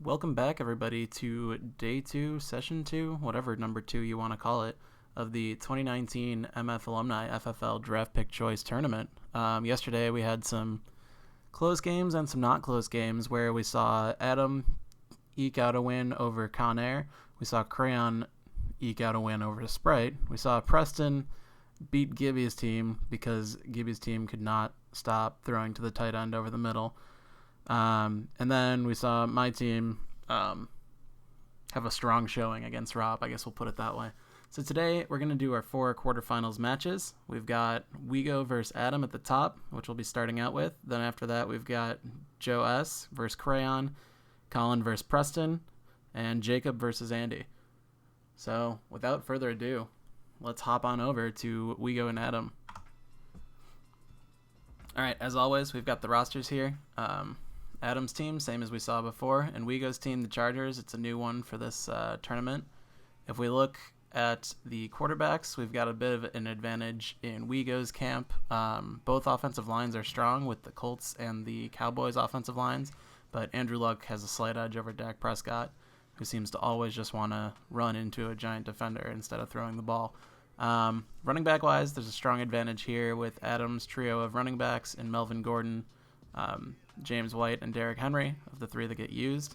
Welcome back, everybody, to day two, session two, whatever number two you want to call it, of the 2019 MF Alumni FFL Draft Pick Choice Tournament. Yesterday, we had some close games and some not close games where we saw Adam eke out a win over Conair. We saw Crayon eke out a win over Sprite. We saw Preston beat Gibby's team because Gibby's team could not stop throwing to the tight end over the middle. And then we saw my team have a strong showing against Rob. I guess we'll put it that way. So today we're going to do our 4 quarterfinals matches. We've got Wego versus Adam at the top, which we'll be starting out with. Then after that, we've got Joe S. versus Crayon, Colin versus Preston, and Jacob versus Andy. So without further ado, let's hop on over to Wego and Adam. All right, as always, we've got the rosters here. Adam's team, same as we saw before, and Wego's team, the Chargers. It's a new one for this tournament. If we look at the quarterbacks, we've got a bit of an advantage in Wego's camp. Both offensive lines are strong with the Colts and the Cowboys offensive lines, but Andrew Luck has a slight edge over Dak Prescott, who seems to always just want to run into a giant defender instead of throwing the ball. Running back wise, there's a strong advantage here with Adam's trio of running backs in Melvin Gordon, James White, and Derrick Henry, of the 3 that get used.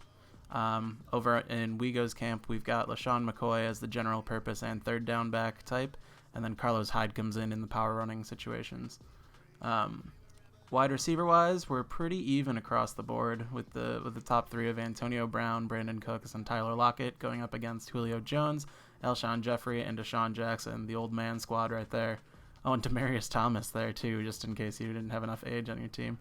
Over in Wego's camp, we've got LaShawn McCoy as the general purpose and third down back type, and then Carlos Hyde comes in the power running situations. Wide receiver wise, we're pretty even across the board with the top 3 of Antonio Brown, Brandon Cooks, and Tyler Lockett going up against Julio Jones, Alshon Jeffrey, and Deshaun Jackson, the old man squad right there. Oh, and Demaryius Thomas there too, just in case you didn't have enough age on your team.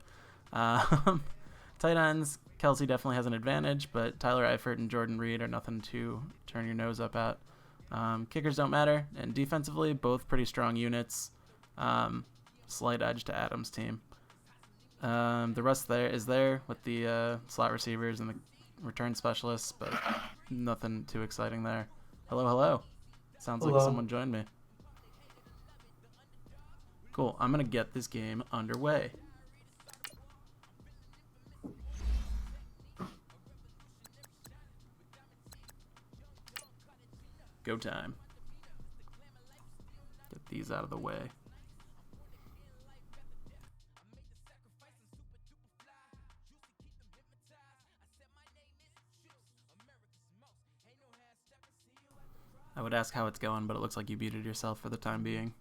Tight ends, Kelsey definitely has an advantage, but Tyler Eifert and Jordan Reed are nothing to turn your nose up at. Kickers don't matter, and defensively, both pretty strong units. Slight edge to Adam's team. The rest is there with the slot receivers and the return specialists, but nothing too exciting there. Hello. Sounds Hello. like someone joined me. Cool. I'm going to get this game underway. Go time. Get these out of the way. I would ask how it's going, but it looks like you muted yourself for the time being.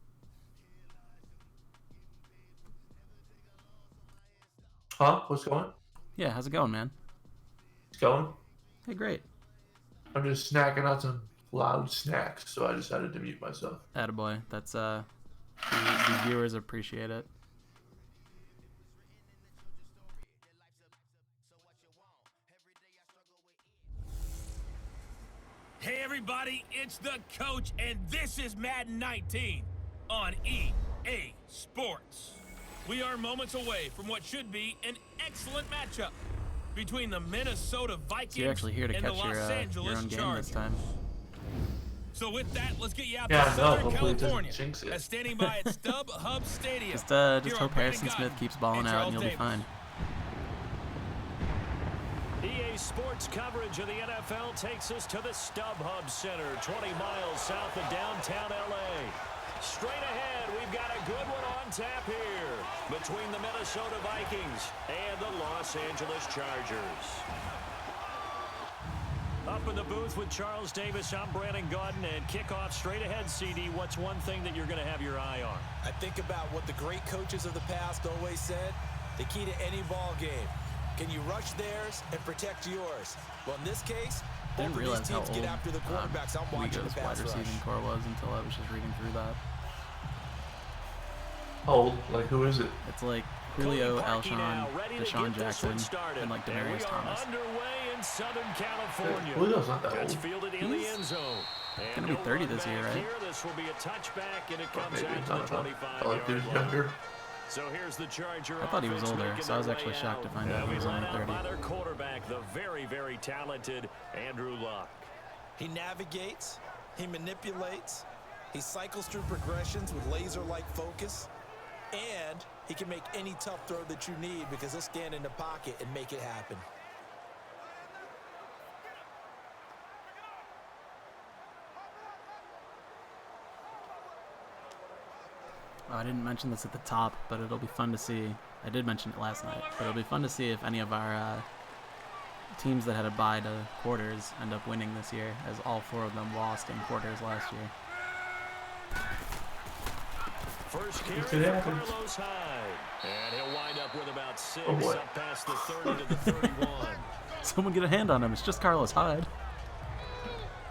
Huh? What's going? Yeah, how's it going, man? It's going? Hey, great. I'm just snacking on some loud snacks, so I decided to mute myself. Attaboy. That's, the viewers appreciate it. Hey everybody, it's the coach, and this is Madden 19 on EA Sports. We are moments away from what should be an excellent matchup between the Minnesota Vikings So you're actually here to and the catch Los your Angeles own game Chargers. this time. So with that, let's get you out Yeah, to no, Southern hopefully it doesn't California. jinx it. That's standing by at StubHub Stadium. Just Here are hope Brandon Harrison Smith Gotton keeps balling and out and Charles you'll be fine. EA Sports coverage of the NFL takes us to the StubHub Center, 20 miles south of downtown LA. Straight ahead, we've got a good one on tap here between the Minnesota Vikings and the Los Angeles Chargers. Up in the booth with Charles Davis, I'm Brandon Gotton, and kickoff straight ahead, CD. What's one thing that you're going to have your eye on? I think about what the great coaches of the past always said, the key to any ball game. Can you rush theirs and protect yours? Well, in this case, I didn't both of realize these how teams old get after the quarterbacks. I'm watching the Wego's wide pass rush. receiving core was until I was just reading through that. How old? Like, who is it? It's like Julio, Cody Parkey Alshon, now, ready to Deshaun get this Jackson, one started. and like And Demaryius we are Thomas. underway in Southern California. Julio's not that It's old. fielded in the He's end zone. And gonna be no 30 run this year, back right? Here. This will be a touchback, and it Or comes maybe out it's to the not enough. 25 I like he was younger. So here's the Charger I thought he was offense older, making so I was their actually way shocked to out. find out he was only Led out 30. by their quarterback, the very, very talented Andrew Luck. He navigates, he manipulates, he cycles through progressions with laser-like focus, and he can make any tough throw that you need because he'll stand in the pocket and make it happen. Oh, I didn't mention this at the top, but it'll be fun to see. I did mention it last night, but it'll be fun to see if any of our teams that had a bye to quarters end up winning this year, as all 4 of them lost in quarters last year. First carry for Carlos Hyde. And he'll wind up with about 6 up past the 30 to the 31. Someone get a hand on him. It's just Carlos Hyde.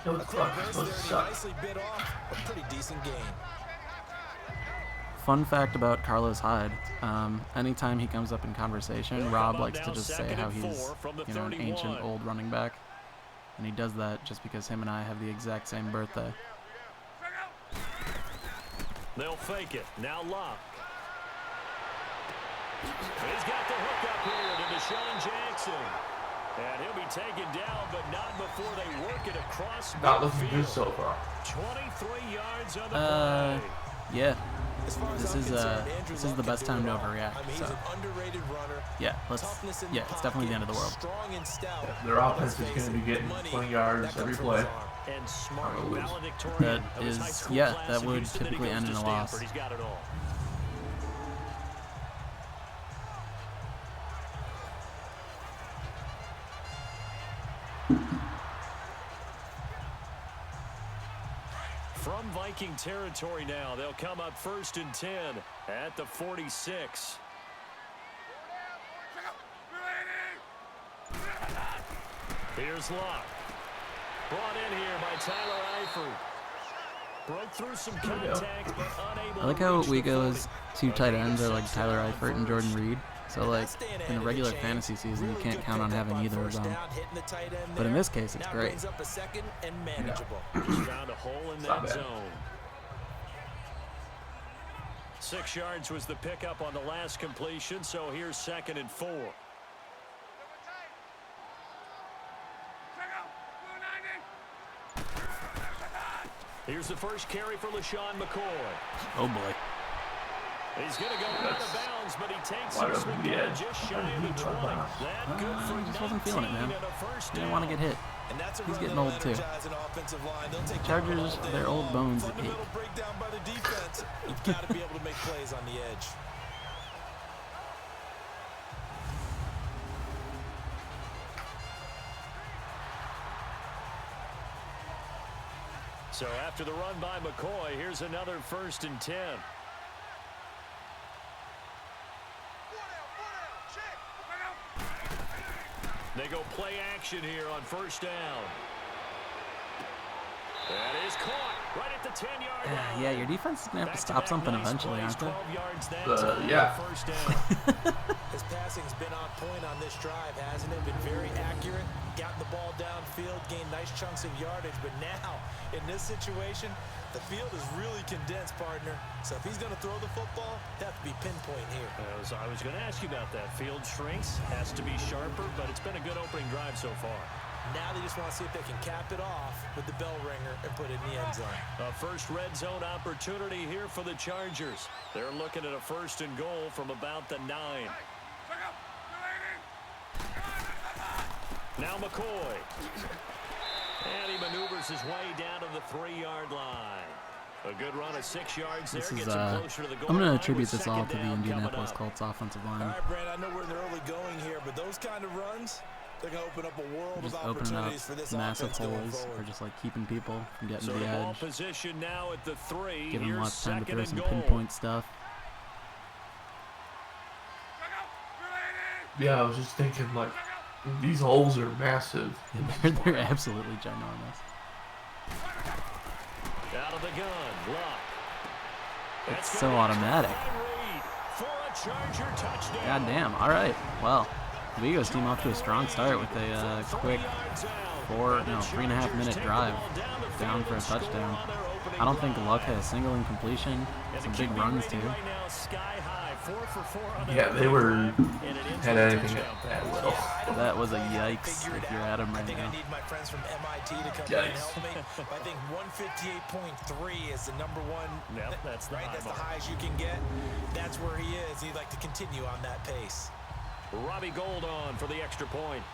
Nicely bit off a pretty decent game. Fun fact about Carlos Hyde, anytime he comes up in conversation, Rob likes to just say how he's, you know, an ancient old running back. And he does that just because him and I have the exact same birthday. They'll fake it. Now LAC. He's got the hook up here to Deshaun Jackson. And he'll be taken down, but not before they work it across midfield. Not looking good so far. 23 yards on the play. Yeah. This is the best time to overreact. So. Yeah, it's definitely the end of the world. Yeah, their offense is going to be getting 20 yards every play. That would typically end in a loss. From Viking territory now, they'll come up 1st and 10 at the 46. Here's LAC. Brought in here by Tyler Eifert. Broke through some contact, but unable. I like how Wego's 2 tight ends are like Tyler Eifert and Jordan Reed. So, like, in a regular fantasy season, you can't count on having either of them. But in this case, it's great. Just found a hole in that zone. 6 yards was the pickup on the last completion, so here's 2nd and 4. Here's the first carry for LaShawn McCoy. Oh, boy. He's going to go out of bounds, but he takes him just shy of the 20. That good for he just wasn't feeling it, man. and a first He didn't down. want to get hit. He's getting old, too. Chargers, they're old bones at 8. You've got to be able to make plays on the edge. So after the run by McCoy, here's another 1st and 10. They go play action here on 1st down. That is caught right at the 10-yard line. Yeah, your defense is going to have to stop something eventually, aren't they? Yeah. First down. His passing's been on point on this drive, hasn't it? Been very accurate, gotten the ball downfield, gained nice chunks of yardage. But now, in this situation, the field is really condensed, partner. So if he's going to throw the football, it has to be pinpoint here. I was going to ask you about that. Field shrinks, has to be sharper, but it's been a good opening drive so far. Now they just want to see if they can cap it off with the bell ringer and put it in the end zone. A first red zone opportunity here for the Chargers. They're looking at a 1st and goal from about the 9. Now McCoy. And he maneuvers his way down to the 3-yard line. A good run of 6 yards there. Gets him closer to the goal I'm going to line attribute with this all to 2nd the down Indianapolis coming up. Colts offensive line. All right, Brand, I know we're in the early going here, but those kind of runs, they're going to open up a world Just of opening up opportunities for this massive offense going holes, or forward. just like keeping people from getting So to the the ball edge. position now at the 3. Giving Here's lots of time to 2nd throw and some goal. pinpoint stuff. Yeah, I was just thinking, like, these holes are massive. They're absolutely ginormous. Out of the gun, LAC. It's so automatic. For a Charger touchdown. God damn. All right. Well, the Wego's team off to a strong start with a quick 3.5 minute drive down for a touchdown. I don't think Luck had a single incompletion. Some big runs too. Yeah, they had anything at will. That was a yikes if you're at him right I think now. I need my friends from MIT to come in and help me. I think 158.3 is the number one. Yep, that's the right. high That's the mark. highest you can get. That's where he is. He'd like to continue on that pace. Robbie Gould on for the extra point.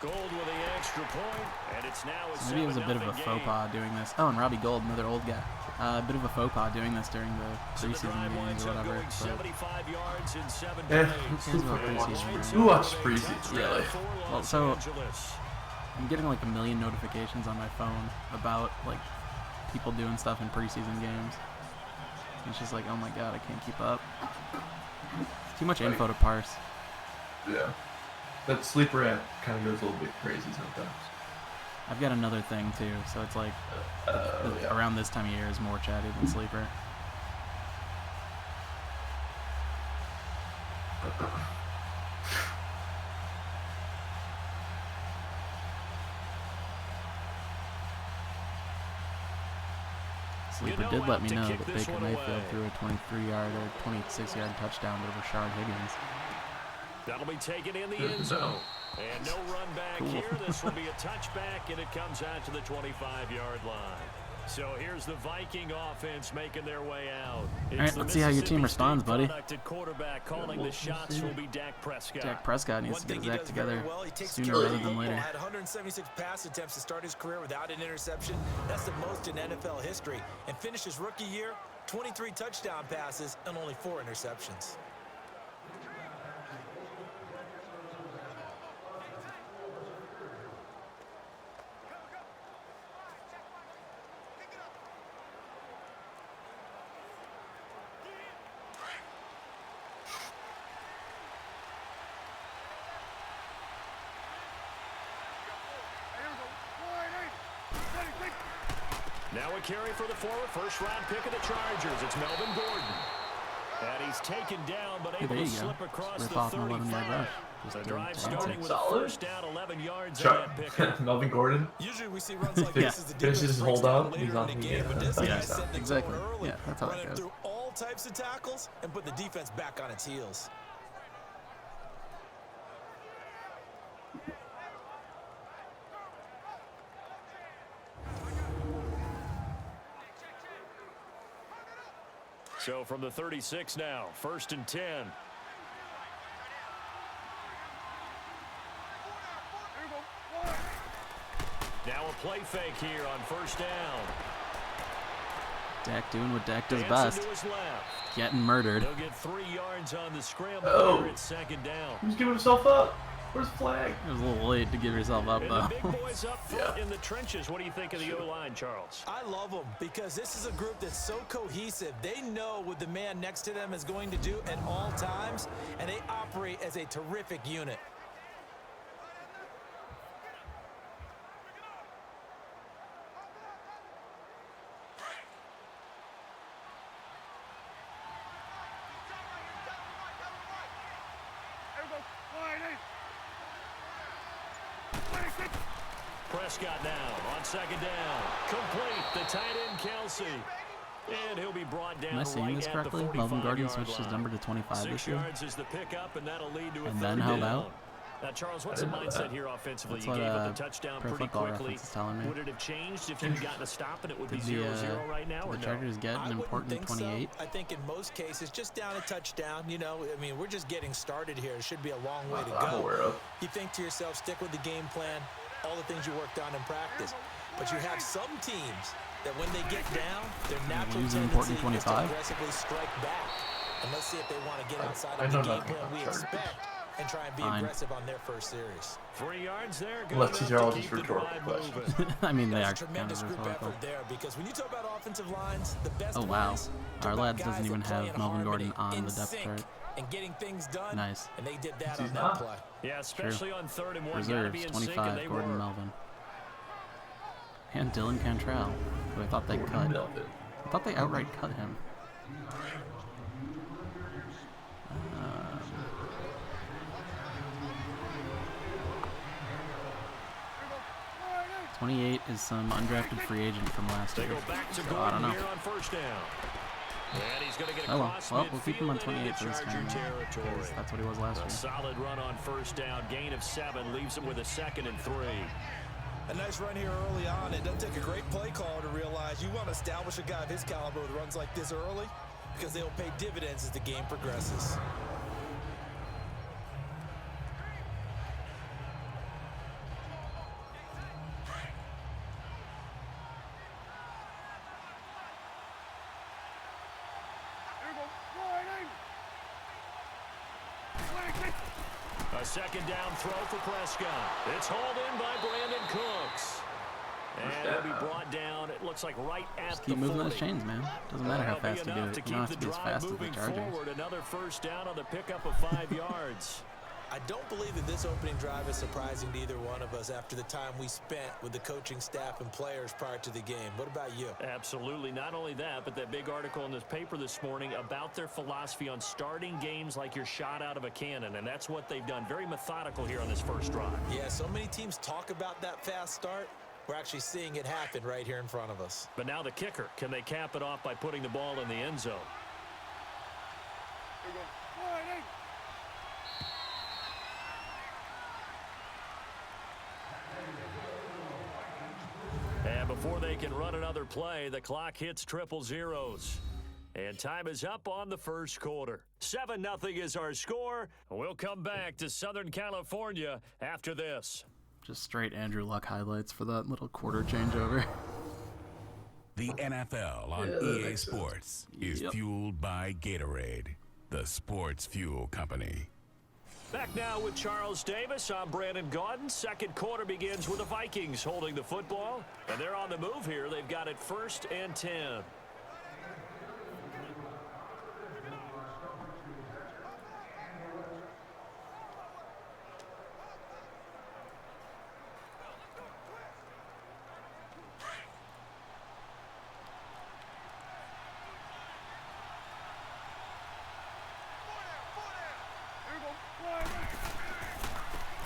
Gold with the extra point, and it's now a Maybe it was a bit of a faux pas doing this. Oh, and Robbie Gold, another old guy. A bit of a faux pas doing this during the preseason games or whatever. But 75 yards in 7 Eh, plays. who watched preseason, really? Well, so I'm getting like a million notifications on my phone about like people doing stuff in preseason games. It's just like, oh my god, I can't keep up. Too much info to parse. Yeah. That sleeper app kind of goes a little bit crazy sometimes. I've got another thing too, so it's like Yeah. around this time of year is more chatty than sleeper. Sleeper did let me know that Baker Mayfield threw a 23-yard or 26-yard touchdown to Rashard Higgins. That'll be taken in the end zone. And no run back here. This will be a touchback, and it comes out to the 25-yard line. So here's the Viking offense making their way out. All right, let's see how your team responds, buddy. Quarterback calling the shots will be Dak Prescott. Dak Prescott needs to get his act together sooner rather than later. Had 176 pass attempts to start his career without an interception. That's the most in NFL history. And finished his rookie year, 23 touchdown passes and only 4 interceptions. Now a carry for the former first-round pick of the Chargers. It's Melvin Gordon. And he's taken down, but able to slip across the 35. The drive starting with a first down, 11 yards on that pickup. Melvin Gordon. Usually we see runs like this as the Finishes defense his breaks hold down out. later He's in on the the game, but this guy set things exactly. going early, Yeah, that's how it running goes. through all types of tackles and put the defense back on its heels. So from the 36 now, 1st and 10. Now a play fake here on first down. Dak doing what Dak does best. Getting murdered. He'll get 3 yards on the scramble here at 2nd down. He's giving himself up. Where's the flag? It was a little late to give yourself up, And though. the big boys up front in the trenches. What do you think of the O-line, Charles? I love them because this is a group that's so cohesive. They know what the man next to them is going to do at all times, and they operate as a terrific unit. Prescott now on 2nd down. Complete. The tight end, Kelsey. And he'll be brought down. Am I seeing this correctly? Melvin Gordon switched his number to 25 6 this year. yards is the pickup, and that'll lead to a And third then held down. out. Now, Charles, what's the mindset here offensively? That's You what, gave up the touchdown Pro pretty Football quickly. Reference is telling me. Would it have changed if you had gotten a stop and it would be Did 0-0 right now, or the no? Chargers get I an wouldn't important think 28? so. I think in most cases, just down a touchdown, you know, I mean, we're just getting started here. It should be a long way to I'm go. aware of. You think to yourself, stick with the game plan, all the things you worked on in practice. But you have some teams that when they get down, their natural lose an tendency important is to 25? aggressively strike back. And let's see if they want to get outside I of the know game nothing plan about we Chargers. expect and try and be Fine. aggressive on their first series. 3 yards there. Good Unless these are enough all to just keep the rhetorical drive questions. moving. I mean, they are That's a kind tremendous of group rhetorical. effort there because when you talk about offensive lines, the best Oh, wow. ones Our talk lads about doesn't guys even that play have in Melvin harmony, Gordon on in the depth sync, chart. and getting things done. Nice. And they did that He's on that not. play. Yeah, especially on 3rd and 1. Gotta Reserves, be in sync, and 25, they Gordon were. Melvin. And Dylan Cantrell, who I thought they cut. Melvin. I thought they outright cut him. 28 is some undrafted free agent from last They year. go back to So, I don't Gordon know. here on 1st down. And he's going to get Oh well. across Well, we'll keep him on midfield and 28 for this into time. Charger Because territory. that's what he was last A year. solid run on 1st down. Gain of 7 leaves him with a 2nd and 3. A nice run here early on. It doesn't take a great play caller to realize you want to establish a guy of his caliber with runs like this early because they'll pay dividends as the game progresses. A second down throw for Prescott. It's hauled in by Brandon Cooks. And he'll be brought down, it looks like right at Just keep the moving 40. those chains, man. Doesn't matter how fast you do it. You don't have to be as fast as the Chargers. Forward. Another first down on the pickup of 5 yards. I don't believe that this opening drive is surprising to either one of us after the time we spent with the coaching staff and players prior to the game. What about you? Absolutely. Not only that, but that big article in this paper this morning about their philosophy on starting games like you're shot out of a cannon, and that's what they've done. Very methodical here on this first drive. Yeah, so many teams talk about that fast start. We're actually seeing it happen right here in front of us. But now the kicker. Can they cap it off by putting the ball in the end zone? And before they can run another play, the clock hits triple zeros. And time is up on the first quarter. 7-0 is our score. We'll come back to Southern California after this. Just straight Andrew Luck highlights for that little quarter changeover. The NFL on EA Sports is fueled by Gatorade, the sports fuel company. Back now with Charles Davis. I'm Brandon Gaudin. Second quarter begins with the Vikings holding the football. And they're on the move here. They've got it 1st and 10.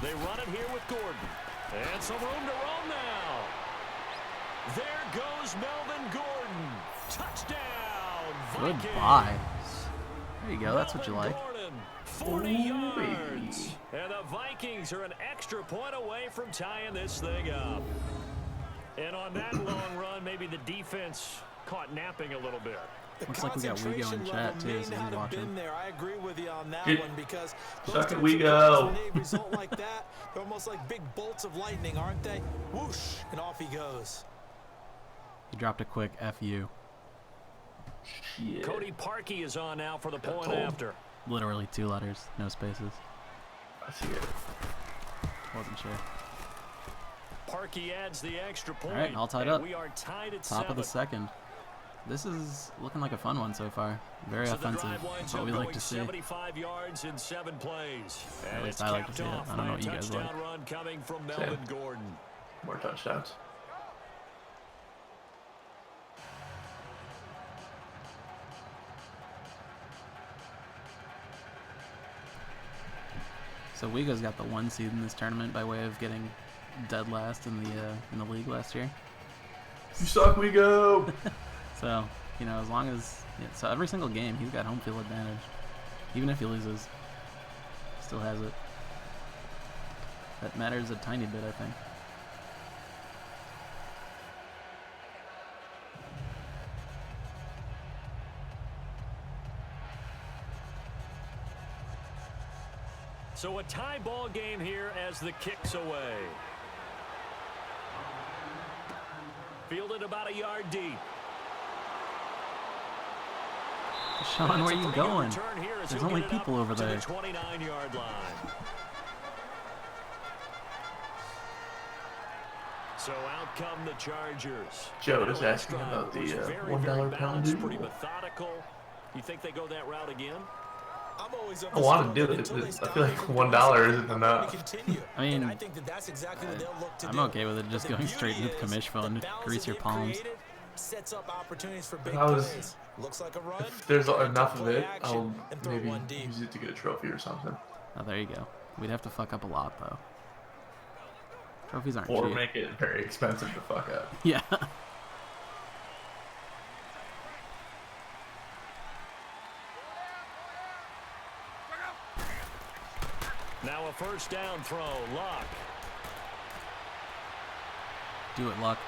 They run it here with Gordon. And some room to roam now. There goes Melvin Gordon. Touchdown, Vikings. Goodbye. There you go. That's what you like. Gordon, 40 yards. And the Vikings are an extra point away from tying this thing up. And on that long run, maybe the defense caught napping a little bit. Looks like we got Wego in chat too, so he's watching. I agree with you on that one because suck it, Wego. When they result like that, they're almost like big bolts of lightning, aren't they? Whoosh, and off he goes. He dropped a quick FU. Yeah. Cody Parkey is on now for the point after. Literally 2 letters, no spaces. I see it. Wasn't sure. Parkey adds the extra point. All right, all tied up. We are tied at Top 7. of the second. This is looking like a fun one so far. Very offensive. That's what we like to see. 75 yards in 7 plays. At least I like to see it. I don't know what you guys like. Run coming from Melvin Gordon. More touchdowns. So Wego's got the 1 seed in this tournament by way of getting dead last in the league last year. You suck, Wego. So, you know, as long as so every single game he's got home field advantage. Even if he loses, still has it. That matters a tiny bit, I think. So a tie ball game here as the kick's away. Fielded about a yard deep. Sean, where are you going? There's only people over there. The 29-yard line. So out come the Chargers. Joe is asking about the $1 pound Pretty methodical. You think they go that route again? I want to do it. I feel like $1 isn't enough. I mean, I'm okay with it just going straight into commish fund. Grease your palms. Sets up opportunities for big plays. Looks like a run. If there's enough of it, I'll maybe use it to get a trophy or something. Oh, there you go. We'd have to fuck up a lot, though. Trophies aren't or cheap. Make it very expensive to fuck up. Yeah. Now a first down throw, Luck. Do it, Luck.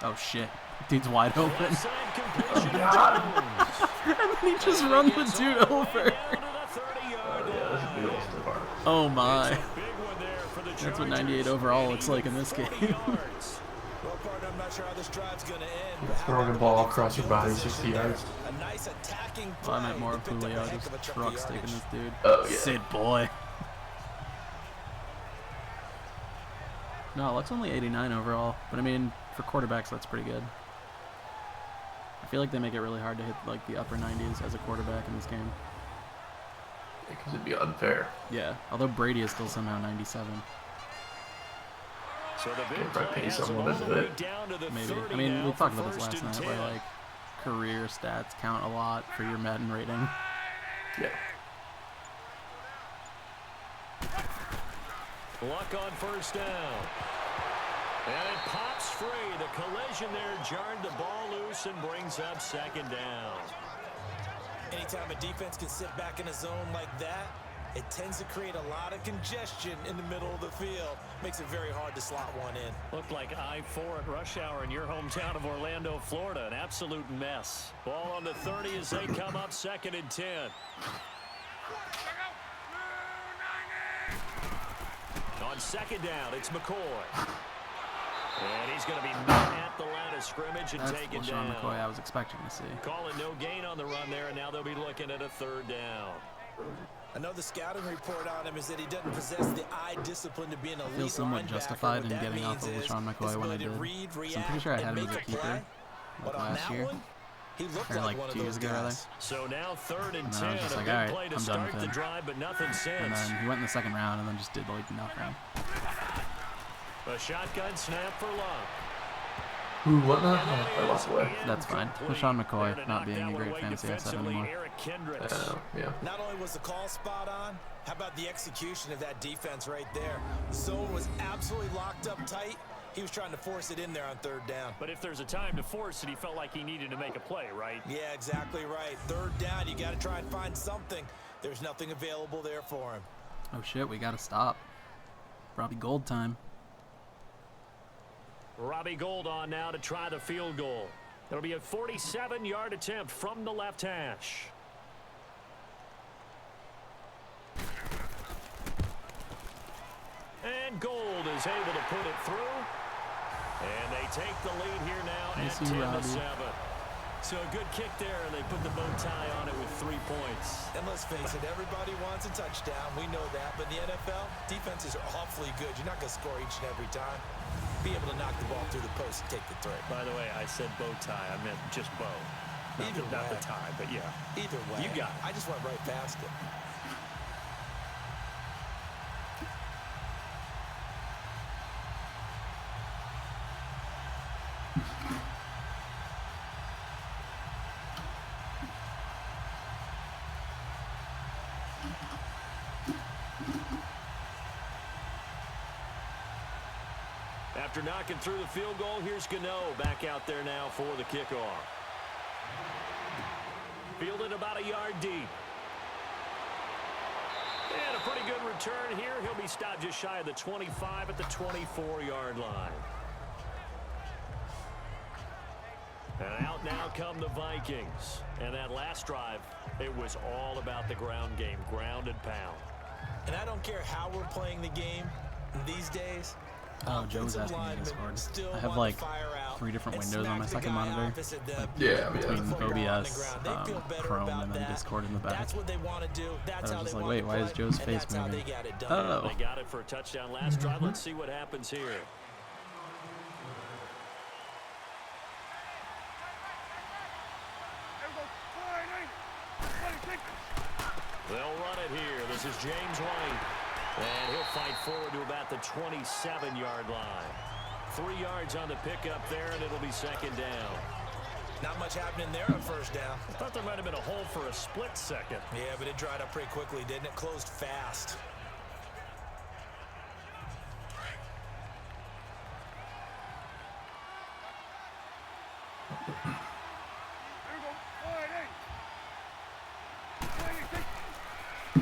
Oh, shit. Dude's wide open. Oh, God. And then he just runs the dude over. Oh, my. That's what 98 overall looks like in this game. Throwing the ball across your body 60 yards. Well, I meant more of Julio just truck sticking this dude. Oh, yeah. Sid boy. No, LAC's only 89 overall, but I mean, for quarterbacks, that's pretty good. I feel like they make it really hard to hit like the upper 90s as a quarterback in this game. Because it'd be unfair. Yeah, although Brady is still somehow 97. So the big If I play pay has them someone all to the do way it. down to the Maybe. 30 I mean, now we for talked about this first last and night, 10. where like career stats count a lot for your Madden rating. Yeah. Luck on first down. And it pops free. The collision there jarred the ball loose and brings up second down. Anytime a defense can sit back in a zone like that, it tends to create a lot of congestion in the middle of the field. Makes it very hard to slot one in. Looked like I-4 at rush hour in your hometown of Orlando, Florida. An absolute mess. Ball on the 30 as they come up second and 10. On second down, it's McCoy. And he's going to be met at the line of scrimmage and That's taken LaShawn down. McCoy I was expecting to see. Calling no gain on the run there, and now they'll be looking at a third down. I know the scouting report on him is that he doesn't possess the eye discipline to be an elite I feel somewhat linebacker. justified What in that getting off of means is LaShawn McCoy his when I ability to did. read, So I'm pretty react, sure I had and him as a make keeper play. But on last that year. one, he looked Or like like one of 2 those years ago, rather. guys. So now third and And then 10. I was just A like, big alright, play to I'm done start with the him. drive, but nothing And since. then he went in the second round and then just did like nothing. A shotgun snap for Luck. Ooh, what the? Oh, I lost away. That's fine. LaShawn McCoy not being a great fantasy asset anymore. Yeah. Not only was the call spot on, how about the execution of that defense right there? Zone was absolutely locked up tight. He was trying to force it in there on third down. But if there's a time to force it, he felt like he needed to make a play, right? Yeah, exactly right. Third down, you got to try and find something. There's nothing available there for him. Oh shit, we gotta stop. Robbie Gold time. Robbie Gold on now to try the field goal. It'll be a 47-yard attempt from the left hash. And Gold is able to put it through. And they take the lead here now at 10-7. So a good kick there, and they put the bow tie on it with 3 points. And let's face it, everybody wants a touchdown. We know that. But in the NFL, defenses are awfully good. You're not going to score each and every time. Be able to knock the ball through the post and take the throw. By the way, I said bow tie. I meant just bow. Not the tie, but yeah. Either way. You got it. I just went right past it. After knocking through the field goal, here's Gano back out there now for the kickoff. Fielded about a yard deep. And a pretty good return here. He'll be stopped just shy of the 25 at the 24-yard line. And out now come the Vikings. And that last drive, it was all about the ground game, ground and pound. And I don't care how we're playing the game these days. Oh, Joe's asking me to Discord. I have like 3 different windows on my second monitor. Yeah, Between OBS, Chrome, and then Discord in the back. That's what they want to do. That's I how was just they like, want wait, to why play, is Joe's and face that's how they moving? got it done. Oh. They got it for a touchdown last drive. Let's see what happens here. They'll run it here. This is James White. And he'll fight forward to about the 27-yard line. 3 yards on the pickup there, and it'll be second down. Not much happening there on first down. I thought there might have been a hole for a split second. Yeah, but it dried up pretty quickly, didn't it? Closed fast.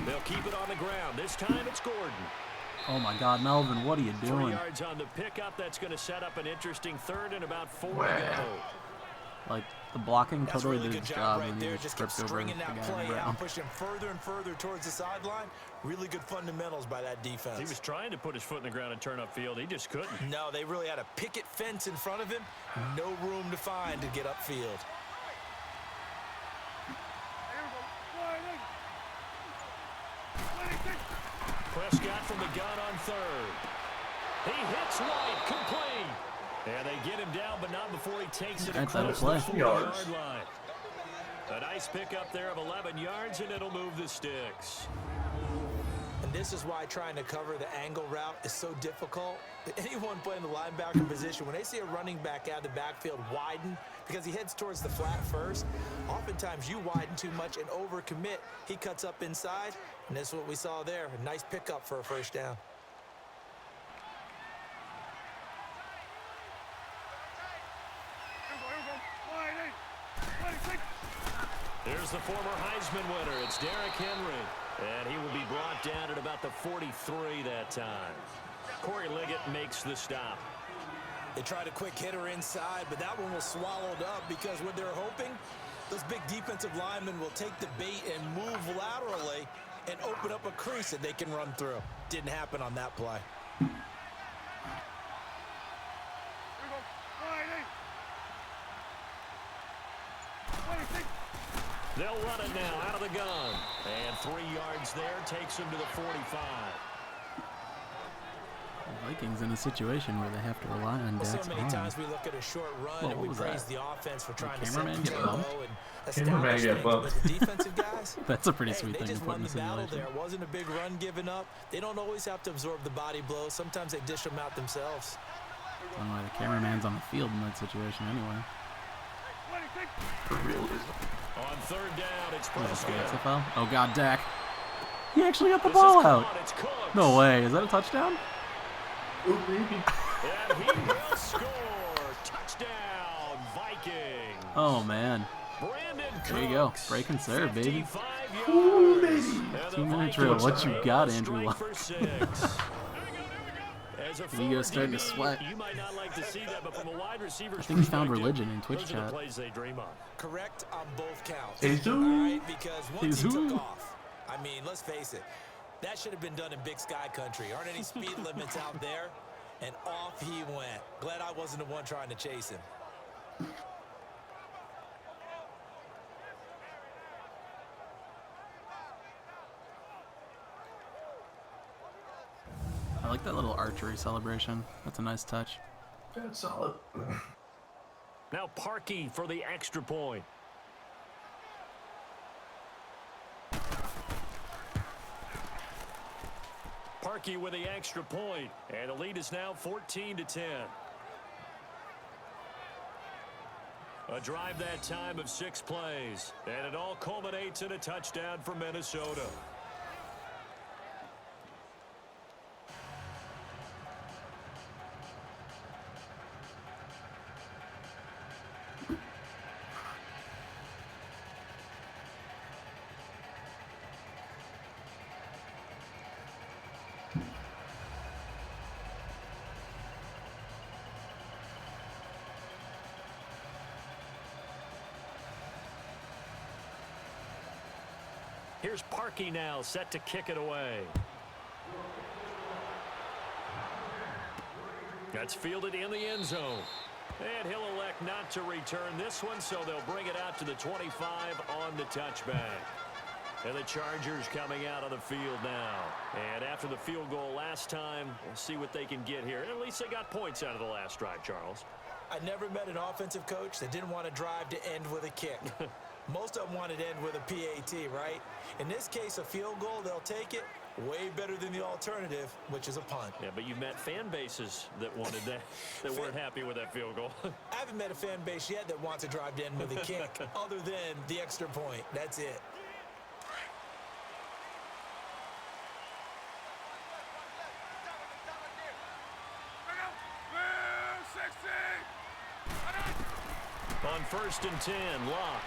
They'll keep it on the ground. This time it's Gordon. Oh my God, Melvin, what are you 3 doing? yards on the pickup. That's going to set up an interesting third and about 4 to Wow. go. Like, the blocking That's a totally really did good its job job, right and there. he Just just kept tripped over the stringing guy that on the play out, ground. pushing further and further towards the sideline. Really good fundamentals by that defense. He was trying to put his foot in the ground and turn upfield. He just couldn't. No, they really had a picket fence in front of him. No room to find to get upfield. Prescott from the gun on third. He hits White, complete. And they get him down, but not before he takes it That's across out the of play. 40-yard line. A nice pickup there of 11 yards, and it'll move the sticks. And this is why trying to cover the angle route is so difficult. Anyone playing the linebacker position, when they see a running back out of the backfield widen, because he heads towards the flat first, oftentimes you widen too much and overcommit. He cuts up inside, and that's what we saw there. A nice pickup for a first down. Here's the former Heisman winner. It's Derrick Henry. And he will be brought down at about the 43 that time. Corey Liggett makes the stop. They tried a quick hitter inside, but that one was swallowed up because what they're hoping, those big defensive linemen will take the bait and move laterally and open up a crease that they can run through. Didn't happen on that play. They'll run it now out of the gun. And 3 yards there takes him to the 45. The Vikings in a situation where they have to rely on Dak's So many times we look at a short run and we praise the offense for trying to set the tempo and establish things, but the defensive guys, that's a pretty sweet thing to just put in won the the battle simulation. there. It wasn't a big run given up. They don't always have to absorb the body blows. Sometimes they dish them out themselves. I don't know why the cameraman's on the field in that situation anyway. For real. On third down, it's What is this, Prescott. XFL? Oh god, Dak. He actually got the ball out. It's Cooks. No way. Is that a touchdown? Oh, baby. And he will score. Touchdown, Vikings. Oh man. Brandon There you go. Cooks, Break and serve, baby. 55 Ooh, yards. baby. And the 2 minute Vikings drill. What you got, strike Andrew Luck? for 6. As a Vigo's former starting to DB, sweat. You might not like to see that, but from a wide receiver's I think he found perspective, religion in Twitch those are the chat. plays they dream of. Correct on both counts. Jesus. All right, because once he Jesus. took off, I mean, let's face it, that should have been done in Big Sky Country. Aren't any speed limits out there? And off he went. Glad I wasn't the one trying to chase him. I like that little archery celebration. That's a nice touch. That's solid. Now Parkey for the extra point. Parkey with the extra point, and the lead is now 14-10. A drive that time of 6 plays, and it all culminates in a touchdown for Minnesota. Here's Parkey now, set to kick it away. That's fielded in the end zone. And he'll elect not to return this one, so they'll bring it out to the 25 on the touchback. And the Chargers coming out on the field now. And after the field goal last time, we'll see what they can get here. And at least they got points out of the last drive, Charles. I never met an offensive coach that didn't want to drive to end with a kick. Most of them wanted to end with a PAT, right? In this case, a field goal, they'll take it. Way better than the alternative, which is a punt. Yeah, but you met fan bases that wanted that, that weren't happy with that field goal. I haven't met a fan base yet that wants to drive to end with a kick other than the extra point. That's it. On 1st and 10, Locke.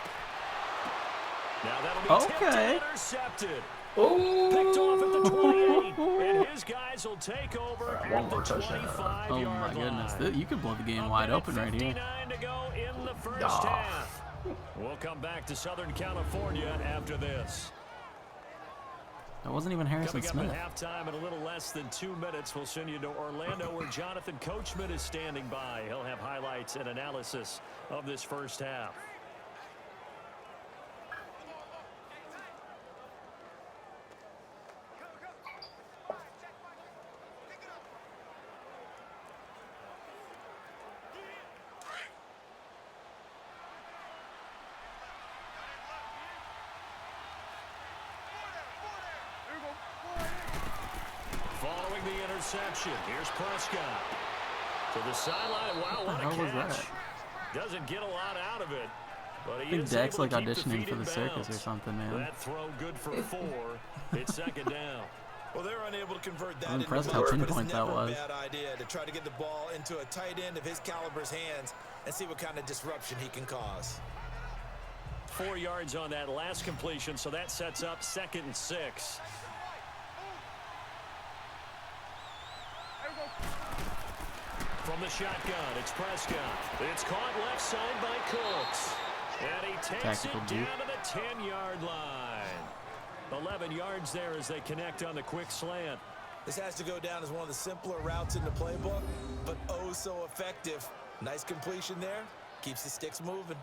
Now that'll be tipped and intercepted. Oh, Picked off at the 28, and his guys will take over one at the more touchdown. 25-yard Oh my goodness. line. You could blow the game A wide minute open right here. 59 to go in the first half. We'll come back to Southern California after this. That wasn't even Harrison Coming Smith. up at halftime in a little less than 2 minutes, we'll send you to Orlando where Jonathan Coachman is standing by. He'll have highlights and analysis of this first half. the interception. Here's Prescott. To the sideline. Wow, what a catch. Doesn't get a lot out of it. But he I think is Dak's able like to keep the auditioning feet for in the circus or bounds. something, man. That throw good for 4. It's second down. Well, they're unable to convert that I'm into impressed much, how but pinpoint it's that never was. a bad idea to try to get the ball into a tight end of his caliber's hands and see what kind of disruption he can cause. 4 yards on that last completion, so that sets up 2nd and 6. From the shotgun, it's Prescott. It's caught left side by Cooks. And he takes it down to the 10-yard line. 11 yards there as they connect on the quick slant. This has to go down as one of the simpler routes in the playbook, but oh so effective. Nice completion there. Keeps the sticks moving.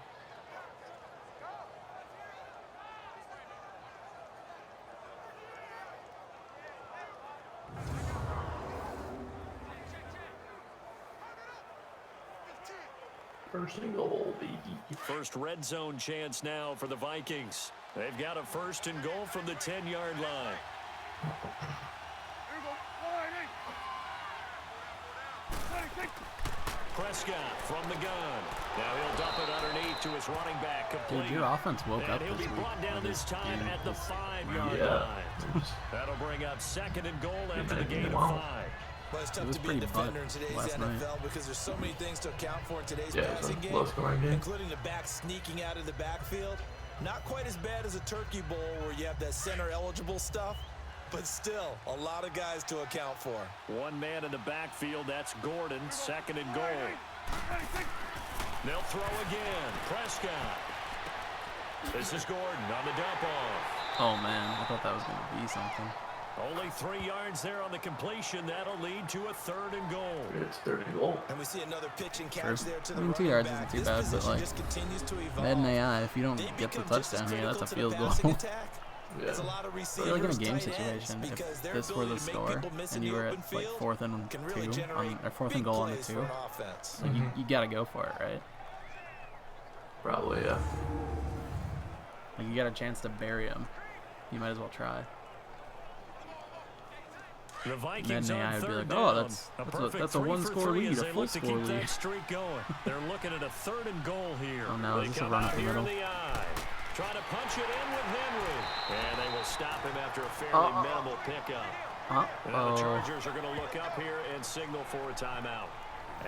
First and goal, baby. First red zone chance now for the Vikings. They've got a 1st and goal from the 10-yard line. Prescott from the gun. Now he'll dump it underneath to his running back. Complete. Dude, your offense woke up And he'll this be week. brought down this time at the 5-yard Yeah. line. That'll bring up 2nd and goal after the gain of 5. Well, it's It tough was to be a pretty defender in butt today's last NFL night. because there's so many things to account for in today's Yeah, it's passing a game, low-scoring game. including the back sneaking out of the backfield. Not quite as bad as a turkey bowl where you have that center-eligible stuff, but still a lot of guys to account for. One man in the backfield, that's Gordon, 2nd and goal. They'll throw again. Prescott. This is Gordon on the dump off. Oh, man. I thought that was going to be something. Only 3 yards there on the completion. That'll lead to a 3rd and goal. It's 3rd and goal. And we see another pitch and catch First- there to I the mean, 2 running yards back. isn't too This bad, but, position like, just continues to evolve. Madden AI, if you don't They get the become just as touchdown here, that's a critical to the field goal. passing attack. Yeah. There's a lot of I receivers, feel like in a game tight ends, situation, because if their this were the ability to make score people miss and in you the were open at like field 4th and can really 2, generate or 4th big and goal on the plays 2, for an offense. like you got to go for it, right? Probably, yeah. Like you got a chance to bury him, you might as well try. The Vikings Madden AI on would be 3rd like, down. oh, that's a 3 for 1-score 3 lead, as a they full look to score keep lead. that streak going. They're looking at a 3rd and goal here. Oh, no, They is this a come run out up the here in middle? the eye. Trying to punch it in with Henry. And they will stop him after a fairly minimal pickup. Now the Chargers are going to look up here and signal for a timeout,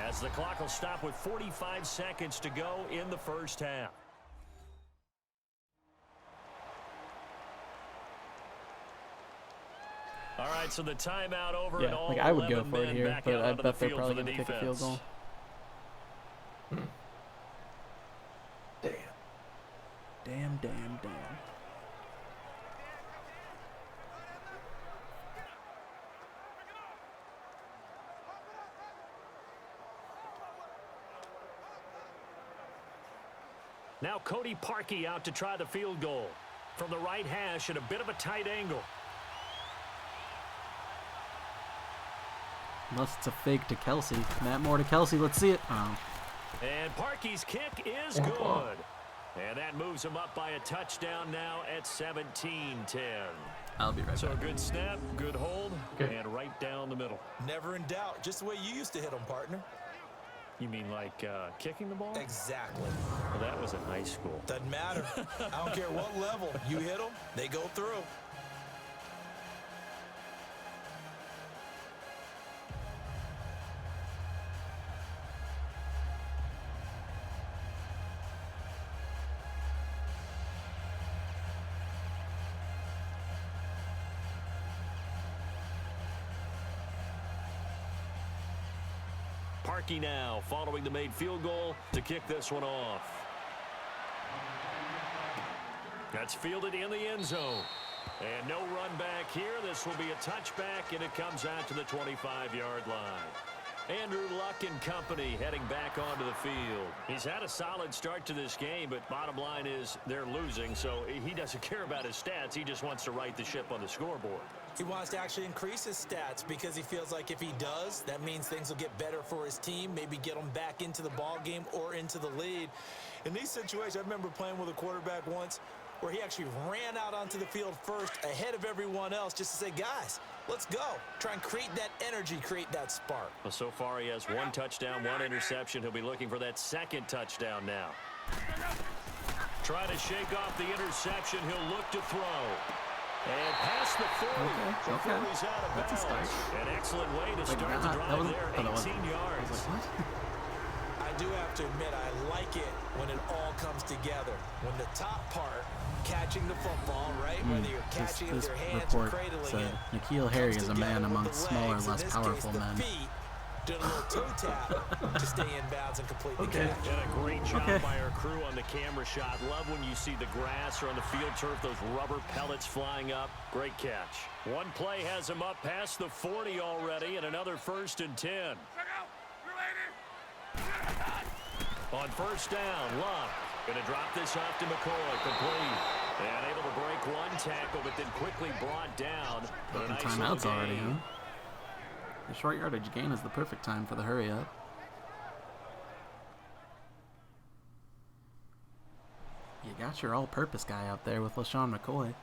as the clock will stop with 45 seconds to go in the first half. All right, so the timeout over, and Yeah, all like I would go 11 for it men here, back but out I onto bet the they're field probably for the going to kick a field defense. goal. Damn. Damn. Now Cody Parkey out to try the field goal from the right hash at a bit of a tight angle. Unless it's a fake to Kelsey. Matt Moore to Kelsey. Let's see it. Oh. And Parkey's kick is good. And that moves him up by a touchdown now at 17-10. I'll be right So a back. good snap, good hold, Okay. and right down the middle. Never in doubt. Just the way you used to hit them, partner. You mean like kicking the ball? Exactly. Well, that was in high school. Doesn't matter. I don't care what level. You hit them, they go through. Parkey now following the made field goal to kick this one off. That's fielded in the end zone. And no run back here. This will be a touchback, and it comes out to the 25-yard line. Andrew Luck and company heading back onto the field. He's had a solid start to this game, but bottom line is they're losing, so he doesn't care about his stats. He just wants to right the ship on the scoreboard. He wants to actually increase his stats because he feels like if he does, that means things will get better for his team, maybe get them back into the ball game or into the lead. In these situations, I remember playing with a quarterback once where he actually ran out onto the field first ahead of everyone else just to say, guys, let's go. Try and create that energy, create that spark. Well, so far he has 1 touchdown, 1 interception. He'll be looking for that 2nd touchdown now. Trying to shake off the interception. He'll look to throw. And past the 40. Okay. He's out of That's a bounds. start. An excellent way to Wait, start the drive there. 18 yards. I was like, what? I do have to admit, I like it when it all comes together. When the top part, catching the football, right? Whether you're catching it with your hands or cradling it. N'Keal Harry is a man amongst smaller, less powerful men. Did a little toe tap to stay in bounds and complete the catch. And a great job by our crew on the camera shot. Love when you see the grass or on the field turf, those rubber pellets flying up. Great catch. One play has him up past the 40 already, and another 1st and 10. On 1st down, Luck going to drop this off to McCoy, complete. And able to break 1 tackle, but then quickly brought down. But a nice timeouts already, huh? The short yardage gain is the perfect time for the hurry up. You got your all-purpose guy out there with LaShawn McCoy.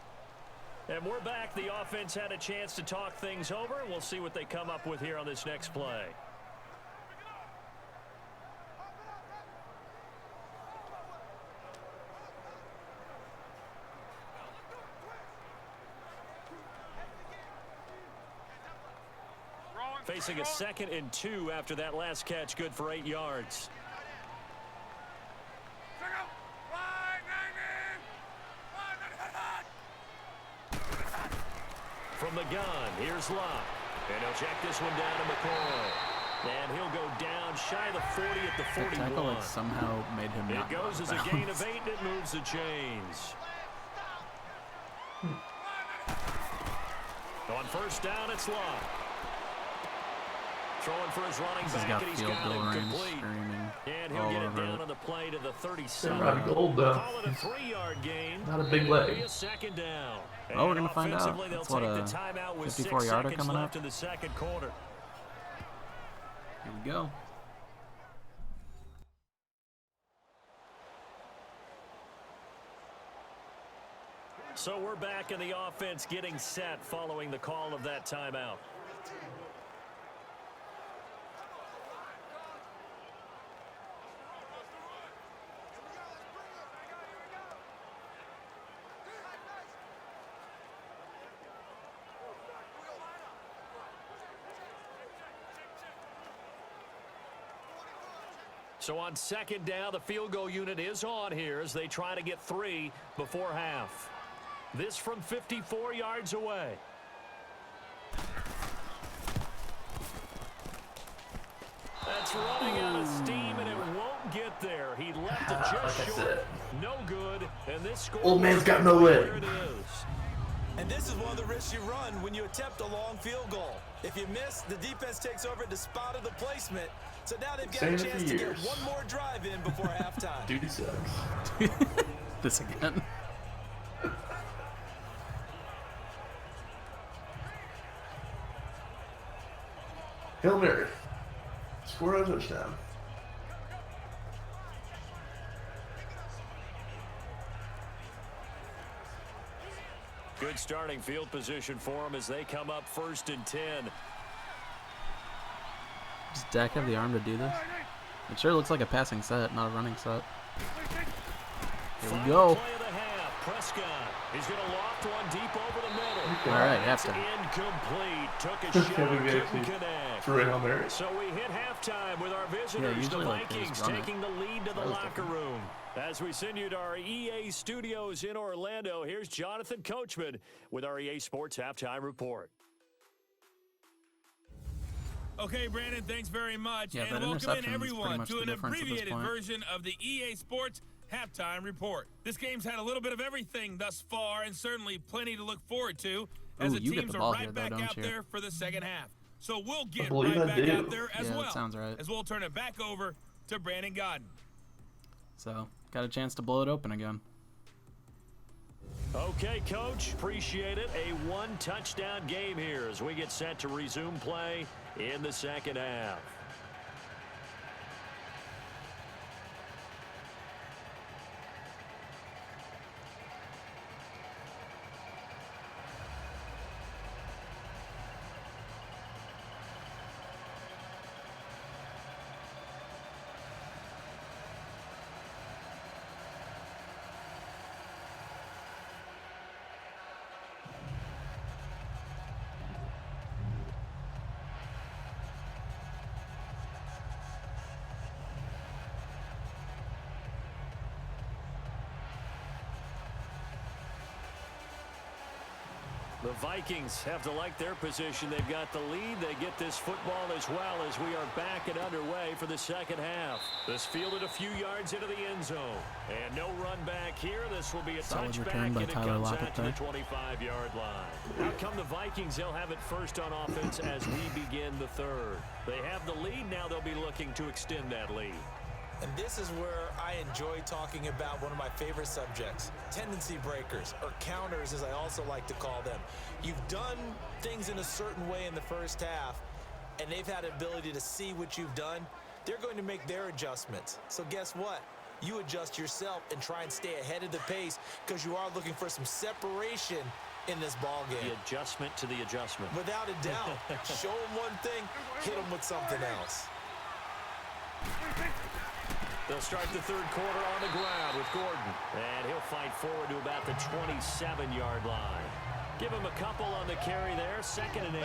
And we're back. The offense had a chance to talk things over. We'll see what they come up with here on this next play. Facing a 2nd and 2 after that last catch, good for 8 yards. From the gun, here's Luck. And he'll check this one down to McCoy. And he'll go down shy of the 40 at the 41. The tackle like somehow made him not It goes as a gain of 8, and it moves the chains. On 1st down, it's Luck. Throwing for his running back, and he's got him complete. And he'll get it down on the play to the 37. Gold, though. Call it a 3-yard gain. Not a big leg. Be a 2nd down. Well, we're going to find out. They'll That's take what the a timeout with 54-yarder 6 coming left up. in the 2nd quarter. Here we go. So we're back in the offense getting set following the call of that timeout. So on 2nd down, the field goal unit is on here as they try to get 3 before half. This from 54 yards away. That's running out of steam, and it won't get there. He left it just short. No good. And this score. Old man's got no leg. There it is. And this is one of the risks you run when you attempt a long field goal. If you miss, the defense takes over at the spot of the placement. So now they've got a chance to get one more drive in before halftime. Dude sucks. This again. Hail Mary. Score a touchdown. Good starting field position for them as they come up 1st and 10. Does Dak have the arm to do this? It sure looks like a passing set, not a running set. Here we go. Play of the half. Prescott. He's going to loft one deep over the middle. All right, halftime. Incomplete. Took a shot. Couldn't connect. For Hail Mary. So we hit halftime with our visitors, the Vikings, taking the lead to the locker room. As we send you to our EA studios in Orlando, here's Jonathan Coachman with our EA Sports Halftime Report. Okay, Brandon, thanks very much. Yeah, and welcome in everyone to an abbreviated point. version of the EA Sports Halftime Report. This game's had a little bit of everything thus far, and certainly plenty to look forward to as the teams are right back out there for the second half. So we'll get right back out there as well. That sounds right. As we'll turn it back over to Brandon Godden. So, got a chance to blow it open again. Okay, Coach, appreciate it. A one-touchdown game here as we get set to resume play in the second half. The Vikings have to like their position. They've got the lead. They get this football as well as we are back and underway for the second half. This fielded a few yards into the end zone. And no run back here. This will be a Solid touchback, return by and it Tyler comes Lockett out to the there. 25-yard line. Out come the Vikings. They'll have it first on offense as we begin the third. They have the lead. Now they'll be looking to extend that lead. And this is where I enjoy talking about one of my favorite subjects, tendency breakers, or counters as I also like to call them. You've done things in a certain way in the first half, and they've had an ability to see what you've done. They're going to make their adjustments. So guess what? You adjust yourself and try and stay ahead of the pace because you are looking for some separation in this ball game. The adjustment to the adjustment. Without a doubt. Show them one thing, hit them with something else. They'll start the third quarter on the ground with Gordon. And he'll fight forward to about the 27-yard line. Give him a couple on the carry there, 2nd and 8.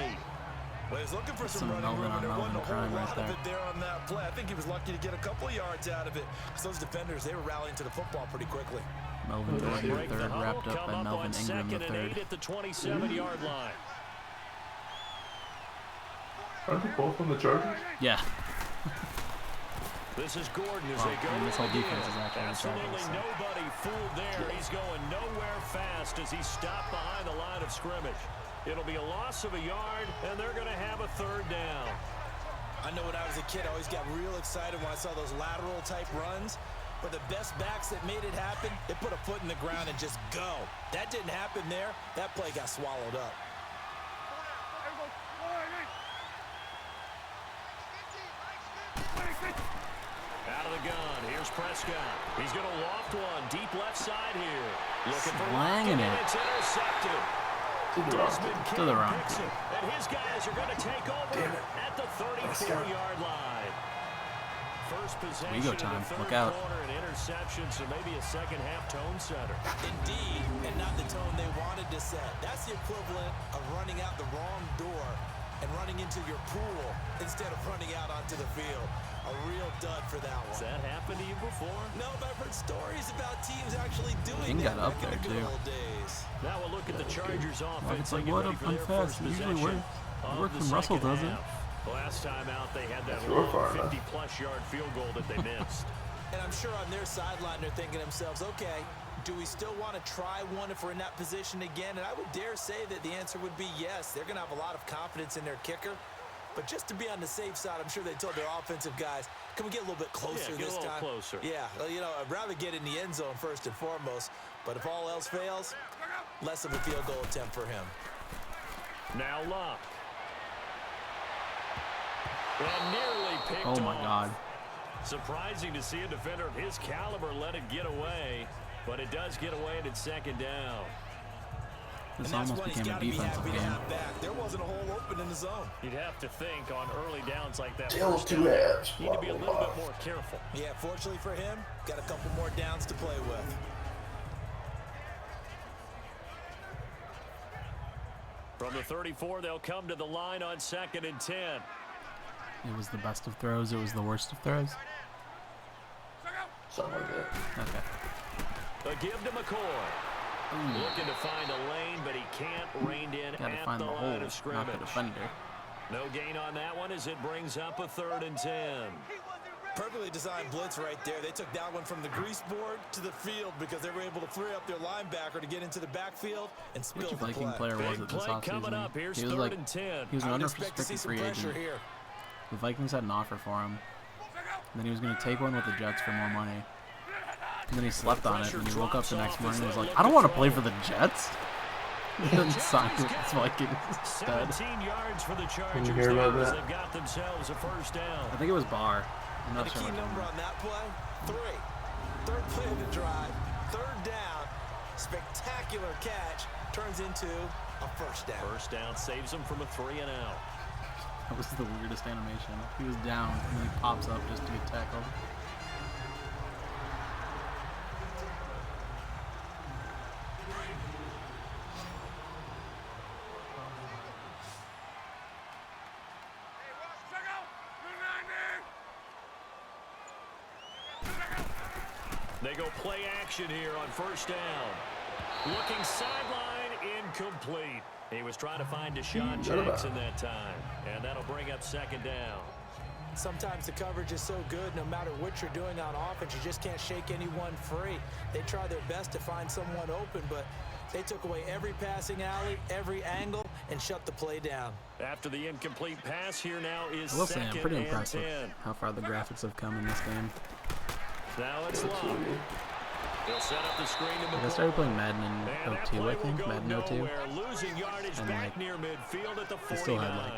Well, he's looking for Some some running Melvin room, on and there wasn't a Melvin whole crime lot right of it there on that play. I think he was lucky to get a couple of yards out of it. Because those defenders, they were rallying to the football pretty quickly. Melvin Gordon Break the the third, huddle, wrapped up come by up Melvin on Ingram the 2nd and third. 8 at the 27-yard line. Aren't they both on the Chargers? Yeah. This is Gordon as Well, they go. and this whole again. defense is actually Absolutely the Chargers, so. nobody fooled there. He's going nowhere fast as he stopped behind the line of scrimmage. It'll be a loss of a yard, and they're going to have a third down. I know when I was a kid, I always got real excited when I saw those lateral-type runs. But the best backs that made it happen, they put a foot in the ground and just go. That didn't happen there. That play got swallowed up. Out of the gun. Here's Prescott. He's going to loft one deep left side here. Looking for Slanging Lockett, and it. it's intercepted. Desmond To the King wrong picks team. it, and his guys are going to take over at the 34-yard line. First possession Wego of time. the third Look out. quarter, an interception, so maybe a second-half tone setter. Indeed, and not the tone they wanted to set. That's the equivalent of running out the wrong door and running into your pool instead of running out onto the field. A real dud for that one. Has that happened to you before? No, but I've heard stories about teams actually doing King that got up back in the there, good too. old days. Now we'll look at the Chargers offense. It's like, They get what ready up, for I'm their fast. first It usually possession works. of It works the when Russell second does it. half. Last time out, they had that Throw long far enough. 50-plus yard field goal that they missed. And I'm sure on their sideline they're thinking to themselves, okay, do we still want to try one if we're in that position again? And I would dare say that the answer would be yes. They're going to have a lot of confidence in their kicker. But just to be on the safe side, I'm sure they told their offensive guys, can we get a little bit closer Yeah, get a this little time? closer. Yeah, well, you know, I'd rather get in the end zone first and foremost. But if all else fails, less of a field goal attempt for him. Now Luck. And nearly picked off. Oh, my God. Surprising to see a defender of his caliber let it get away. But it does get away and it's second down. This And that's almost one he's became a got to be defensive happy to game. have back. There wasn't a hole open in the zone. You'd have to think on early downs like that. Tails first two down, halves. Need to be a Blah, little blah, bit blah. more careful. Yeah, fortunately for him, got a couple more downs to play with. From the 34, they'll come to the line on 2nd and 10. It was the best of throws. It was the worst of throws. Something like that. Okay. A give to McCoy. Looking to find a lane, but he can't rein in Got to at find the the line hole, of not scrimmage. the defender. No gain on that one as it brings up a 3rd and 10. Perfectly designed blitz right there. They took that one from the grease board to the field because they were able to free up their linebacker to get into the backfield and spill Which the Viking play. player was Big it this play coming offseason? up. Here's He was 3rd like, and 10. he was an I would expect to see unrestricted some free pressure agent. here. The Vikings had an offer for him. And then he was going to take one with the Jets for more money. And then he slept on it, and he woke up the next morning and was like, I don't want to play for the Jets. And then signed with the Vikings instead. 17 yards for the Chargers. hear about there as that? They've got themselves a first down. I think it was Barr. I'm And not the sure key which number one. on that play, 3. Third play of the drive, 3rd down, spectacular catch, turns into a first down. First down saves them from a 3 and out. That was the weirdest animation. He was down, and then he pops up just to get tackled. They go play action here on first down. Looking sideline, incomplete. He was trying to find Deshaun Jackson that time, and that'll bring up second down. Sometimes the coverage is so good, no matter what you're doing on offense, you just can't shake anyone free. They try their best to find someone open, but they took away every passing alley, every angle, and shut the play down. After the incomplete pass, here now is I will say I'm pretty impressed 10. with how far the graphics have come in this game. Now it's long. He'll set up the screen to I started playing Madden in 02, I think, Madden 02. Losing yardage and back near midfield at the 49. they still had like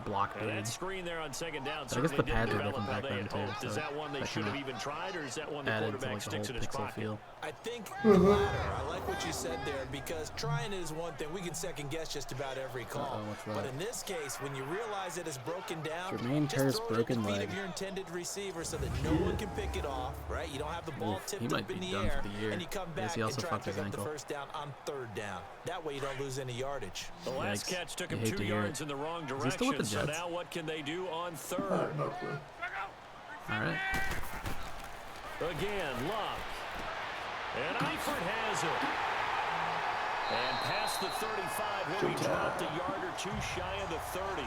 block And that dudes. screen there on second down. But I guess the pads are develop different how back they then had too. hoped. So Is that one they that should have kinda even tried, or is that one the added to quarterback like the whole sticks in his pixel pocket? feel. I think the latter. I like what you said there, because trying it is one thing. We can second guess just about every call. What's But that? in this case, when you realize it is broken down, Jermaine just Kearse throw it at broken the feet leg. of your intended receiver so that no one can pick it off, right? You don't have the ball Oof, he tipped might up in be the done air, for the year. and you come I guess back he and also try to fucked his pick up the ankle. first down on third down. That way you don't lose any yardage. The last Yikes. catch took You him hate 2 to hear yards it. in the wrong Is he still with direction. the So Jets? now what can they do on I third? have no clue. All right. Again, Luck. And Eifert has it. And past the 35, will be dropped a yard or two shy of the 30.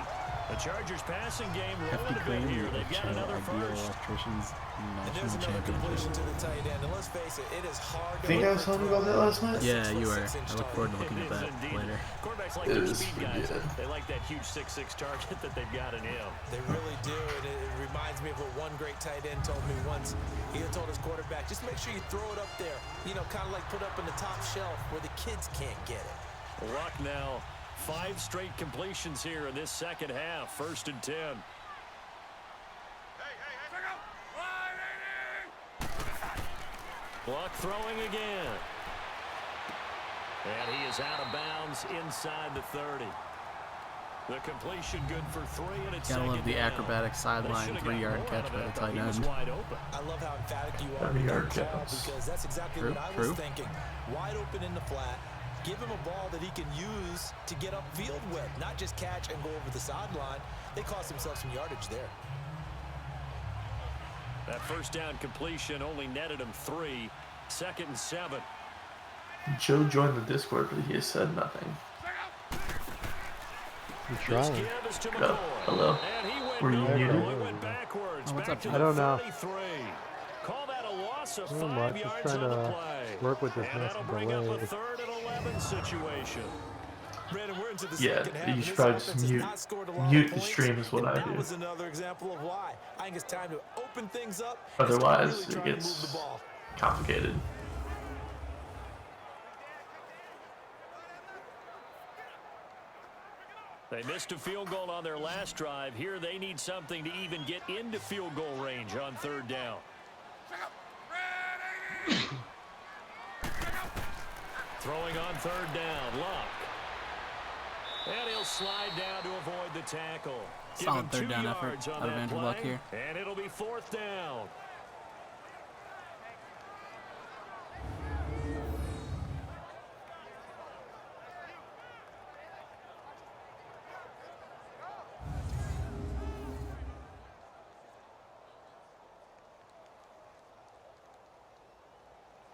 The Chargers passing game Hefty rolling a bit Crane, here. They've got another Ideal first. Electricians And there's National another completion Championship. to the tight end. And let's face it, it is hard to Think I was telling you about that last night? Yeah, you were. 6'6" I look forward to It looking at is that indeed. later. Quarterbacks like It their is speed pretty guys. good. They like that huge 6'6" target that they've got in him. They really do, and it reminds me of what one great tight end told me once. He had told his quarterback, just make sure you throw it up there, you know, kind of like put up in the top shelf where the kids can't get it. Luck now, 5 straight completions here in this second half. 1st and 10. Luck throwing again. And he is out of bounds inside the 30. The completion good for 3, and it's Gotta second love the down. acrobatic sideline 3-yard catch by the tight end. I love how emphatic you are Every with yard that call, catch. because that's exactly True, what I was thinking. Wide open in the flat. Give him a ball that he can use to get upfield with, not just catch and go over the sideline. They cost themselves some yardage there. That first down completion only netted him 3. 2nd and 7. Joe joined the Discord, but he has said nothing. I'm This trying. give is to Go. McCoy. Hello. And he went Were you nowhere. muted? He went backwards. Oh, what's back up, to Joe? I don't the know. 33. Call that a loss of Not 5 much, just yards trying on the to play. work with this And that'll massive bring up a delay. 3rd and 11 situation. Brandon, we're into the Yeah, second half. you and should this probably offense just has mute- not scored a lot of mute the points, stream is what and I that do. was another example of why. I think it's time to open things up. and start Otherwise, really it trying to move gets the ball. complicated. They missed a field goal on their last drive. Here they need something to even get into field goal range on 3rd down. Throwing on 3rd down, Luck. And he'll slide down to avoid the tackle. Give Solid him 3rd 2 down effort yards on out of that Andrew play, Luck here. and it'll be 4th down.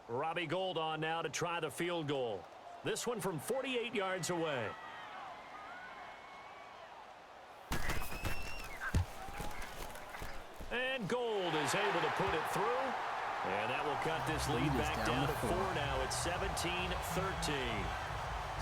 Robbie Gould on now to try the field goal. This one from 48 yards away. And Gould is able to put it through. And that will cut this lead Lead is back down down to to 4 4. now. It's 17-13.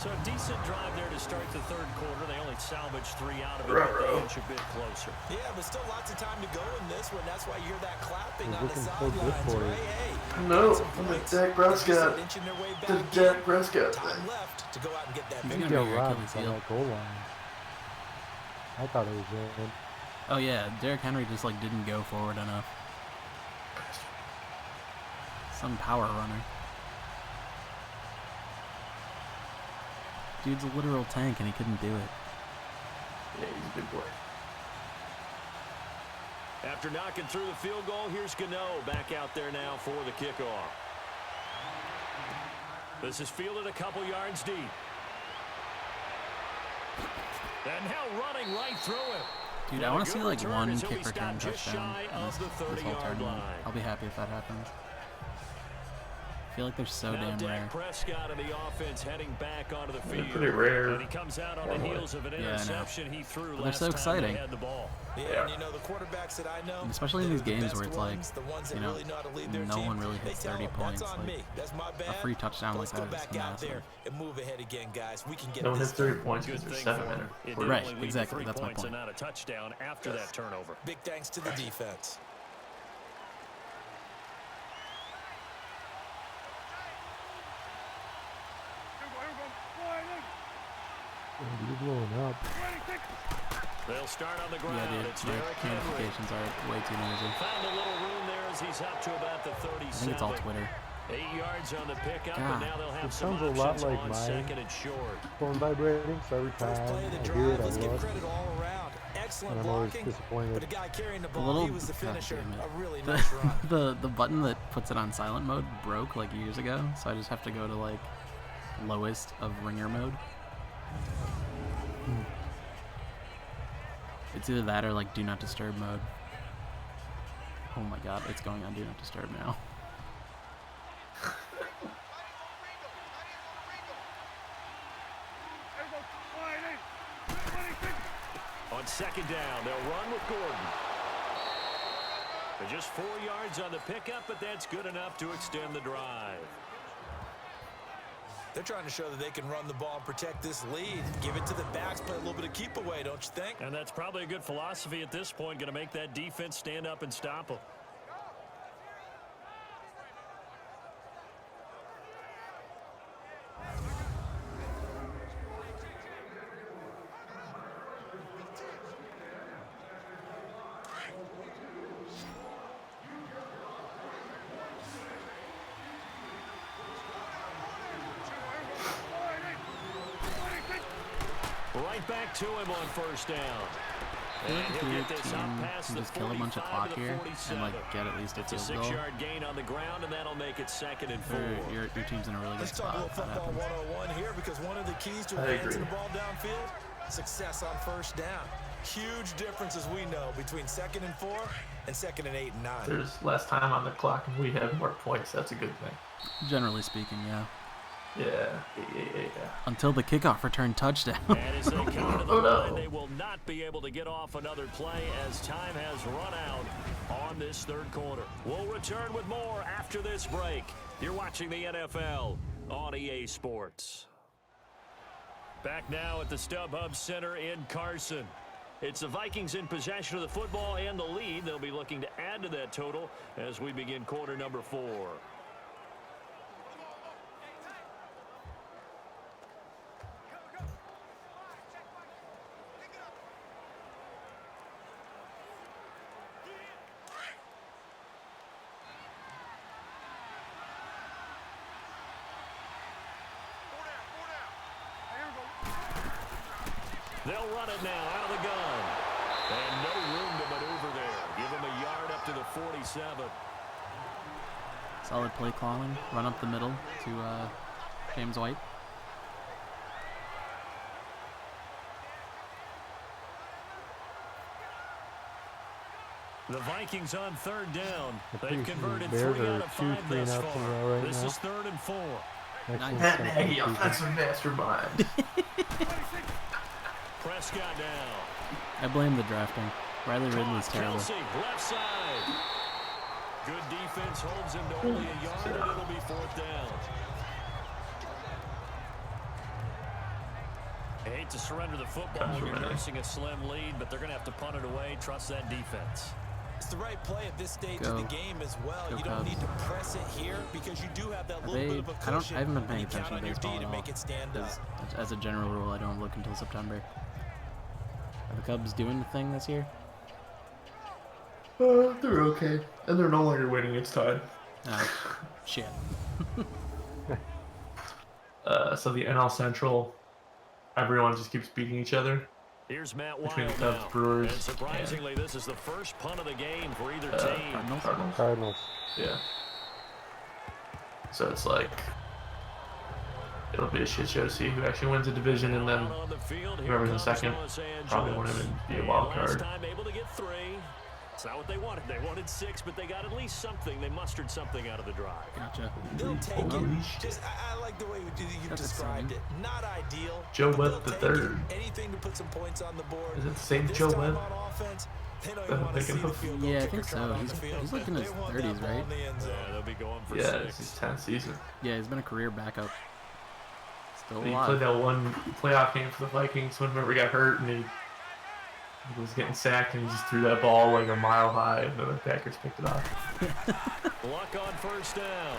So a decent drive there to start the 3rd quarter. They only salvaged 3 out of it, but they inch a bit closer. Yeah, but still lots of time to go in this one. That's why you hear that clapping It's on the looking so good sidelines, for you. right? Hey, No, got some I'm the points. Dak Like you Prescott. said, inching their way The back Dak in. Prescott Time thing. left to go out and get that He's victory. gonna Get be your robbed Achilles on heel. that goal line. I thought it was in. Oh yeah, Derrick Henry just like didn't go forward enough. Some power runner. Dude's a literal tank and he couldn't do it. Yeah, he's a big boy. After knocking through the field goal, here's Gano back out there now for the kickoff. This is fielded a couple yards deep. And now running right through it. Dude, I And a want to see good like return one as he'll kick be return stopped just touchdown shy in of the this whole 30-yard tournament. line. I'll be happy if that happens. I feel like they're so Now damn Dak rare. Prescott of the offense heading back onto the They're field. pretty rare. And he comes out on the heels of an interception he threw But they're last so time exciting. they had the ball. Yeah, and you know, the quarterbacks that I know, And especially in that these are the games best where it's like, ones, the ones that you know, really know how to lead their no team, one really they hits tell 30 them, points. That's on Like, me. That's my bad. a free touchdown Let's like go that is back out massive. there and move ahead again, guys. We can get No one this hits 30 done. points Good because they're thing 7 for him. minutes. It did Right, only lead to exactly, 3 that's my points and point. not a touchdown after that turnover. Big thanks to the defense. You're blowing up. They'll start on the ground. Yeah, dude, It's my Derrick Henry. notifications are way too noisy. Found a little room there as he's up to about the 37. I think it's all Twitter. 8 yards on the pickup, God, and now they'll have it some sounds a lot options like on mine. second and short. Phone vibrating, so every First time play of the I drive. hear it, Let's I give look. credit all around. Excellent And I'm always blocking. But disappointed. the guy carrying the The ball, little he was the finisher. God damn it. A really nice run. the button that puts it on silent mode broke like years ago, so I just have to go to like lowest of ringer mode. It's either that or like do not disturb mode. Oh my god, it's going on do not disturb now. On second down, they'll run with Gordon. They're just 4 yards on the pickup, but that's good enough to extend the drive. They're trying to show that they can run the ball and protect this lead. Give it to the backs, play a little bit of keep away, don't you think? And that's probably a good philosophy at this point, going to make that defense stand up and stop them. Right back to him on first down. And he'll get this up past Can the just kill a bunch of 45 clock to the here 47. and like get at least a It's a field goal. 6-yard gain on the ground, and that'll make it second and 4. Your team's in a really good Let's talk a spot. little If that football happens. 101 here, because one of the keys to I advancing agree. the ball downfield, success on first down. Huge difference, as we know, between 2nd and 4 and 2nd and 8 and 9. There's less time on the clock and we have more points. That's a good thing. Generally speaking, yeah. Yeah. Until the kickoff return touchdown. And as they come to the Oh, no. line, they will not be able to get off another play as time has run out on this third quarter. We'll return with more after this break. You're watching the NFL on EA Sports. Back now at the StubHub Center in Carson. It's the Vikings in possession of the football and the lead. They'll be looking to add to that total as we begin quarter number 4. They'll run it now out of the gun. And no room to maneuver there. Give him a yard up to the 47. Solid play calling. Run up the middle to James White. The Vikings on third down. The They've Bears converted are 3 out of 5 2-3 thus and outs in a row far. right This now. is 3rd and 4. Excellent Matt stuff Nagy, from the offensive mastermind. Prescott down. I blame the drafting. Riley Ridley's terrible. Kelsey, left side. Good defense holds him to only a yard, and it'll be 4th down. I hate to surrender the football when you're nursing a slim lead, but they're going to have to punt it away. Trust that defense. It's the right play at this stage Go. of the game as well. Go You don't Cubs. need to press it here because you do have that little They, bit of a I cushion. haven't been paying You count attention to on your baseball D at to all. make it stand up. As a general rule, I don't look until September. Are the Cubs doing the thing this year? They're okay. And they're no longer winning. It's tied. Oh, shit. So the NL Central, everyone just keeps beating each other. Here's Matt Between Wild the Cubs, now. Brewers, And surprisingly, this is the first punt of the game for either team. Cardinals. Cardinals. Yeah. So it's like, it'll be a shit show to see who actually wins the division, and then Out on the field, here whoever's in comes second Los Angeles. probably won't even be a And wild last card. time able to get 3. It's not what they wanted. They wanted 6, but they got at least something. They mustered something out of the drive. Gotcha. They'll take it. Just, I like the way you described it. Not ideal. Joe Webb the third. Anything to put some points on the board. Is it the same Joe Webb? They don't even want to see the field goal Yeah, I kicker think so. trot on the field. He's like in his 30s, right? Yeah, they'll be going for Yeah, 6. it's his 10th season. Yeah, he's been a career backup. Still He alive. played that one playoff game for the Vikings when remember he got hurt and he was getting sacked and he just threw that ball like a mile high and the Packers picked it off. Luck on first down.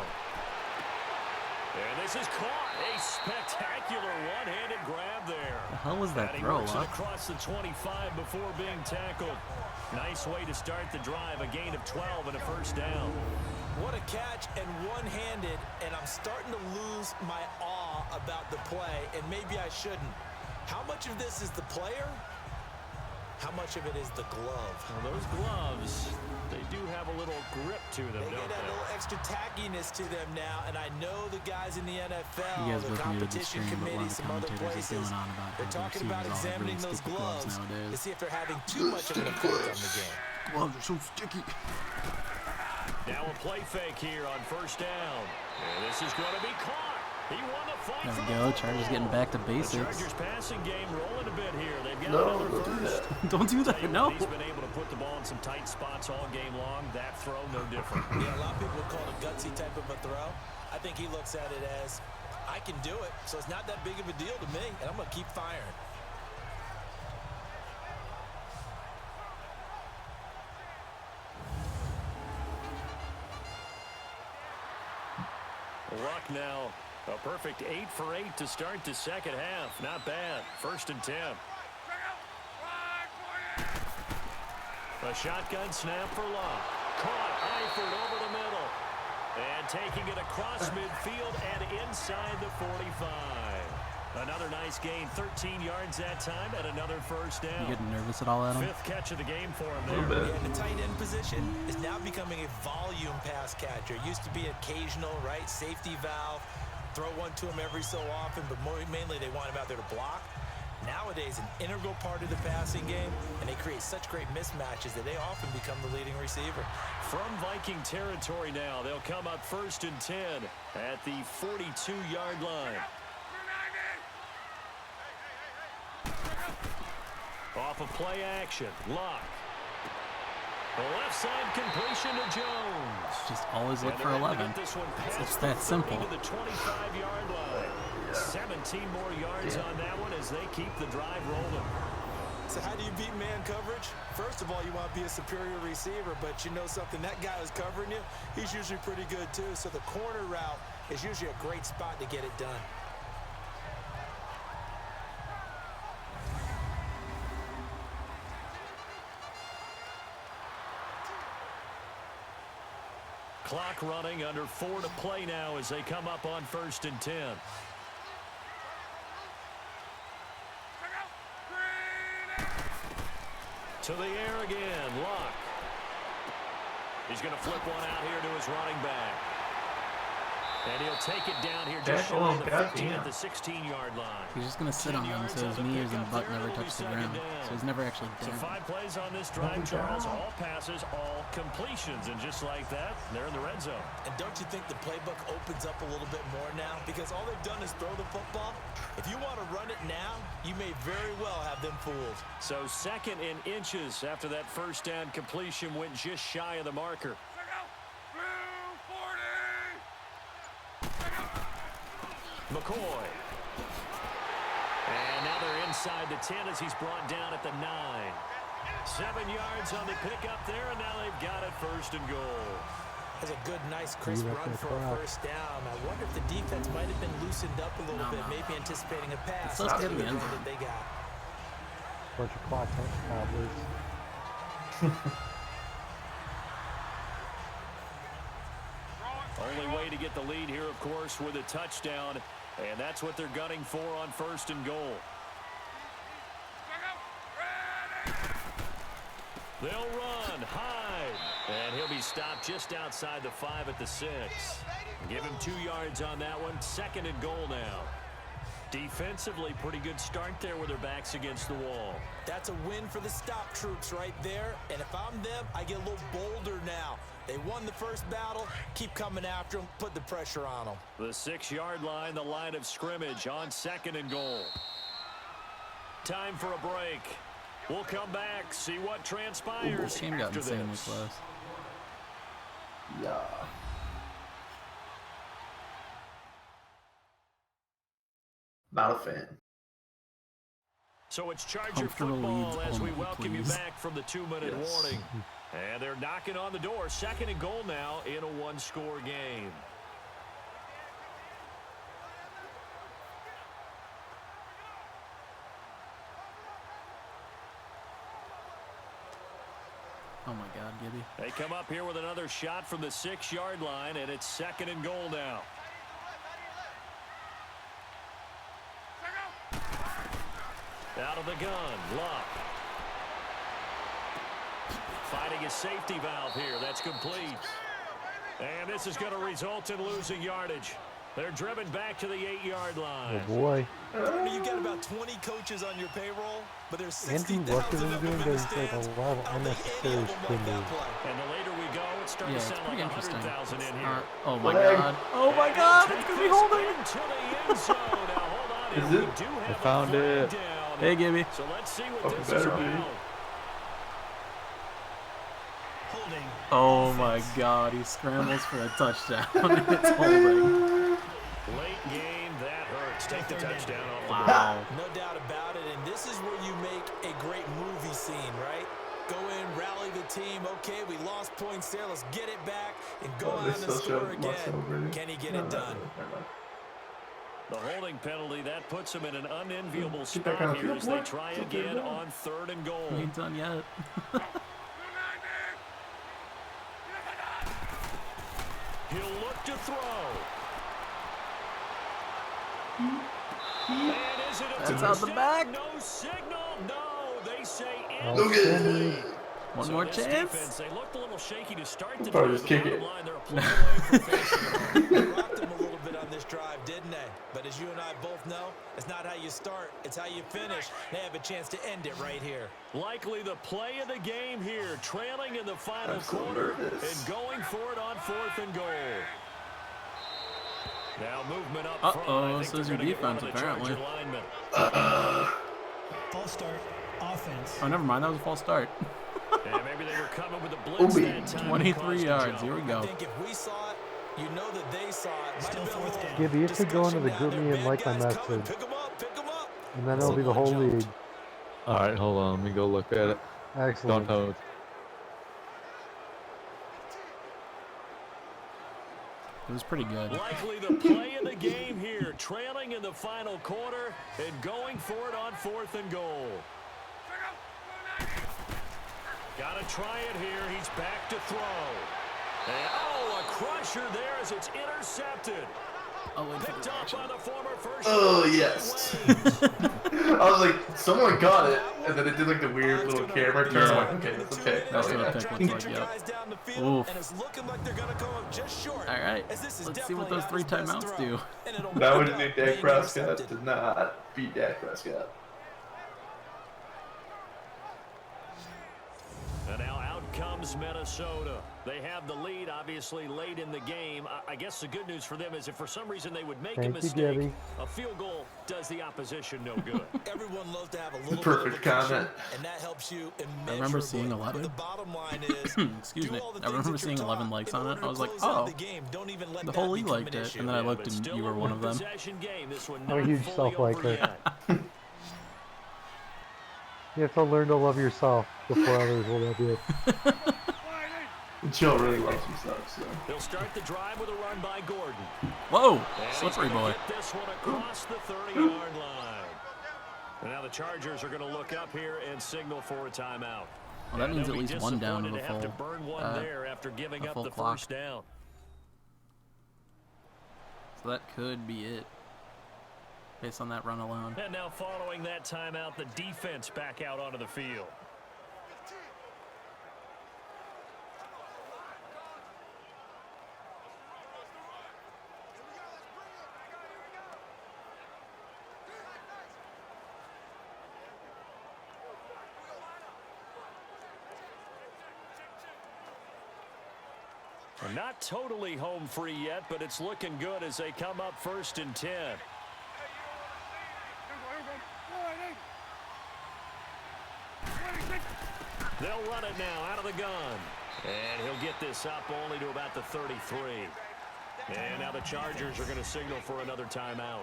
And this is caught. A spectacular one-handed grab there. The hell was that And he throw, works it Luck? across the 25 before being tackled. Nice way to start the drive. A gain of 12 and a first down. What a catch and one-handed, and I'm starting to lose my awe about the play, and maybe I shouldn't. How much of this is the player? How much of it is the glove? Well, those gloves, they do have a little grip to them, They don't get that they? little extra tackiness to them now, and I know the guys in the NFL, You guys the both muted the competition stream, but one committee, of the some other commentators is places, going on about they're how the talking receivers about all have examining really those sticky gloves gloves to nowadays. see if they're having too much of an effect on the game. Gloves are so sticky. Now a play fake here on first down. And this is going to be caught. He won the fight. There for we the go. football. Chargers getting back to The basics. Chargers passing game rolling a bit here. They've got No, another don't do first. that. Don't do Tell that. you No. what, he's been able to put the ball in some tight spots all game long. That throw, no different. Yeah, a lot of people would call it a gutsy type of a throw. I think he looks at it as, I can do it, so it's not that big of a deal to me, and I'm going to keep firing. Luck now, a perfect 8 for 8 to start the second half. Not bad. 1st and 10. A shotgun snap for Luck. Caught Eifert over the middle. And taking it across midfield and inside the 45. Another nice gain, 13 yards that time, and another first down. You getting nervous at all, Adam? 5th catch of the game for him A little there. bit. Yeah, the tight end position is now becoming a volume pass catcher. It used to be occasional, right? Safety valve, throw one to him every so often, but mainly they want him out there to block. Nowadays, an integral part of the passing game, and they create such great mismatches that they often become the leading receiver. From Viking territory now, they'll come up 1st and 10 at the 42-yard line. Off of play action, Luck. The left side completion to Jones. Just always look And for they're able to 11. get this one It's past that the 30 simple. to the 25-yard line. 17 more yards on that one as they keep the drive rolling. So how do you beat man coverage? First of all, you want to be a superior receiver, but you know something, that guy who's covering you, he's usually pretty good too. So the corner route is usually a great spot to get it done. Clock running, under 4 to play now as they come up on 1st and 10. To the air again, Luck. He's going to flip one out here to his running back. And he'll take it down here just short of the 15 at the 16-yard line. He's just going to sit on them so his knees and butt never touch the ground. So he's never actually So dead. 5 plays on this drive, Charles. All passes, all completions. And just like that, they're in the red zone. And don't you think the playbook opens up a little bit more now? Because all they've done is throw the football. If you want to run it now, you may very well have them fooled. So 2nd in inches after that first down completion went just shy of the marker. McCoy. And now they're inside the 10 as he's brought down at the 9. 7 yards on the pickup there, and now they've got it 1st and goal. That's a good, nice, crisp run for a first down. I wonder if the defense might have been loosened up a little bit, maybe anticipating a pass. It's so scared of the end zone. that they got. Bunch of clock Cowboys. Only way to get the lead here, of course, with a touchdown, and that's what they're gunning for on 1st and goal. They'll run, Hyde, and he'll be stopped just outside the 5 at the 6. Give him 2 yards on that one. 2nd and goal now. Defensively, pretty good start there with their backs against the wall. That's a win for the stop troops right there. And if I'm them, I get a little bolder now. They won the first battle. Keep coming after them. Put the pressure on them. The 6-yard line, the line of scrimmage on 2nd and goal. Time for a break. We'll come back, see what transpires This game got after insanely this. close. Yeah. Not a fan. So it's Charger Comfortable football leads as we only, welcome you please. back from the 2-minute Yes. warning. And they're knocking on the door. 2nd and goal now in a 1-score game. Oh my God, Gibby. They come up here with another shot from the 6-yard line, and it's 2nd and goal now. Out of the gun, Luck. Finding a safety valve here. That's complete. And this is going to result in losing yardage. They're driven back to the 8-yard line. Oh boy. You get about 20 coaches on your payroll, but there's Andrew 60,000 Luck of is them doing in the there's like a stands. lot of I don't think unnecessary any of them like that spending. play. And the later we go, it's starting Yeah, to it's sound pretty like interesting. 100,000 in here. Oh my Leg. God. Oh my God. It's gonna be holding. Into the end zone. Now hold on. Is here. it? We do have a found flag it. down. Hey, Gibby. So let's see what Fucking this is better be. about. Oh my God. He scrambles for a touchdown. It's holding. Late game, that hurts. Take the touchdown off the Wow. No doubt about it, and this is where you make a great movie scene, right? Go in, rally the team. Okay, we lost points there. Let's get it back and go Oh, on they and still score showed Lux again. over it. Can he get No, it done? never mind. The holding penalty, that puts him in an unenviable Keep that spot kind of here field as they work. try It's okay, again yeah. on 3rd and goal. He ain't done yet. He'll look to throw. And is it a That's out the touchdown? back. No signal. No, they say Okay. incomplete. One So more this chance. defense, they looked a little shaky to start the Probably drive. just The kick bottom it. line, they're a play away from finishing it off. They rocked him a little bit on this drive, didn't they? But as you and I both know, it's not how you start, it's how you finish. They have a chance to end it right here. Likely the play of the game here, trailing in the final I'm so quarter nervous. and going for it on 4th and goal. Now movement up front. Uh-oh, I think so is they're your gonna get one defense, of the Charger apparently. linemen. False start, offense. Oh, never mind. That was a false start. Yeah, maybe they were coming with a blitz that time. 23 yards. Here we I go. think if we saw it, you know that they saw it. Might Still have been a fourth little down. Gibby, you should go into the discussion group down me there. and Bad like my guys coming. message. Pick 'em up, pick 'em up. And then it'll be the whole Someone league. All right, hold on. Let me go look at it. Excellent. Don't hold. It was pretty good. Likely the play of the game here, trailing in the final quarter and going for it on 4th and goal. Got to try it here. He's back to throw. And, a crusher there as it's intercepted. Oh, wait for Picked the up action. by the former first. Oh, yes. I was like, someone got it, and then it did like the weird little camera turn. I'm like, okay, that's a pick. That's Oh, what a yeah. pick Trying looks to like, get your yep. guys down the field, Oof. and it's looking like they're gonna come up just short. All right. As this is Let's see what definitely those not 3 his best timeouts throw, do. and it'll That wind would up be Dak being Prescott. intercepted. Did not beat Dak Prescott. And now out comes Minnesota. They have the lead, obviously, late in the game. I guess the good news for them is if for some reason they would make a Thank you, mistake, Gabby. a field goal does the opposition no good. Everyone loves to have a little Perfect bit of a cushion, comment. and that helps you immeasurably. I remember seeing But 11. the bottom line is, Excuse do me. all the I things remember that seeing you're 11 taught likes in on it. order I was to like, close out oh. the game. Don't even let The that whole league become liked an it, issue. and then I Yeah, looked but and still you were a one of them. possession game. This one I'm a not huge fully over self-liker. yet. You have to learn to love yourself before others will love you. Joe really loves himself, so. They'll start the drive with a run by Gordon. Whoa. And he's Slippery gonna boy. get this one across the 30-yard line. And now the Chargers are going to look up here and signal for a timeout. Well, that Yeah, means they'll at be least one down to disappointed the have to full, burn one there after giving a up full the clock. first down. So that could be it. Based on that run alone. And now following that timeout, the defense back out onto the field. Not totally home free yet, but it's looking good as they come up 1st and 10. They'll run it now out of the gun. And he'll get this up only to about the 33. And now the Chargers are going to signal for another timeout,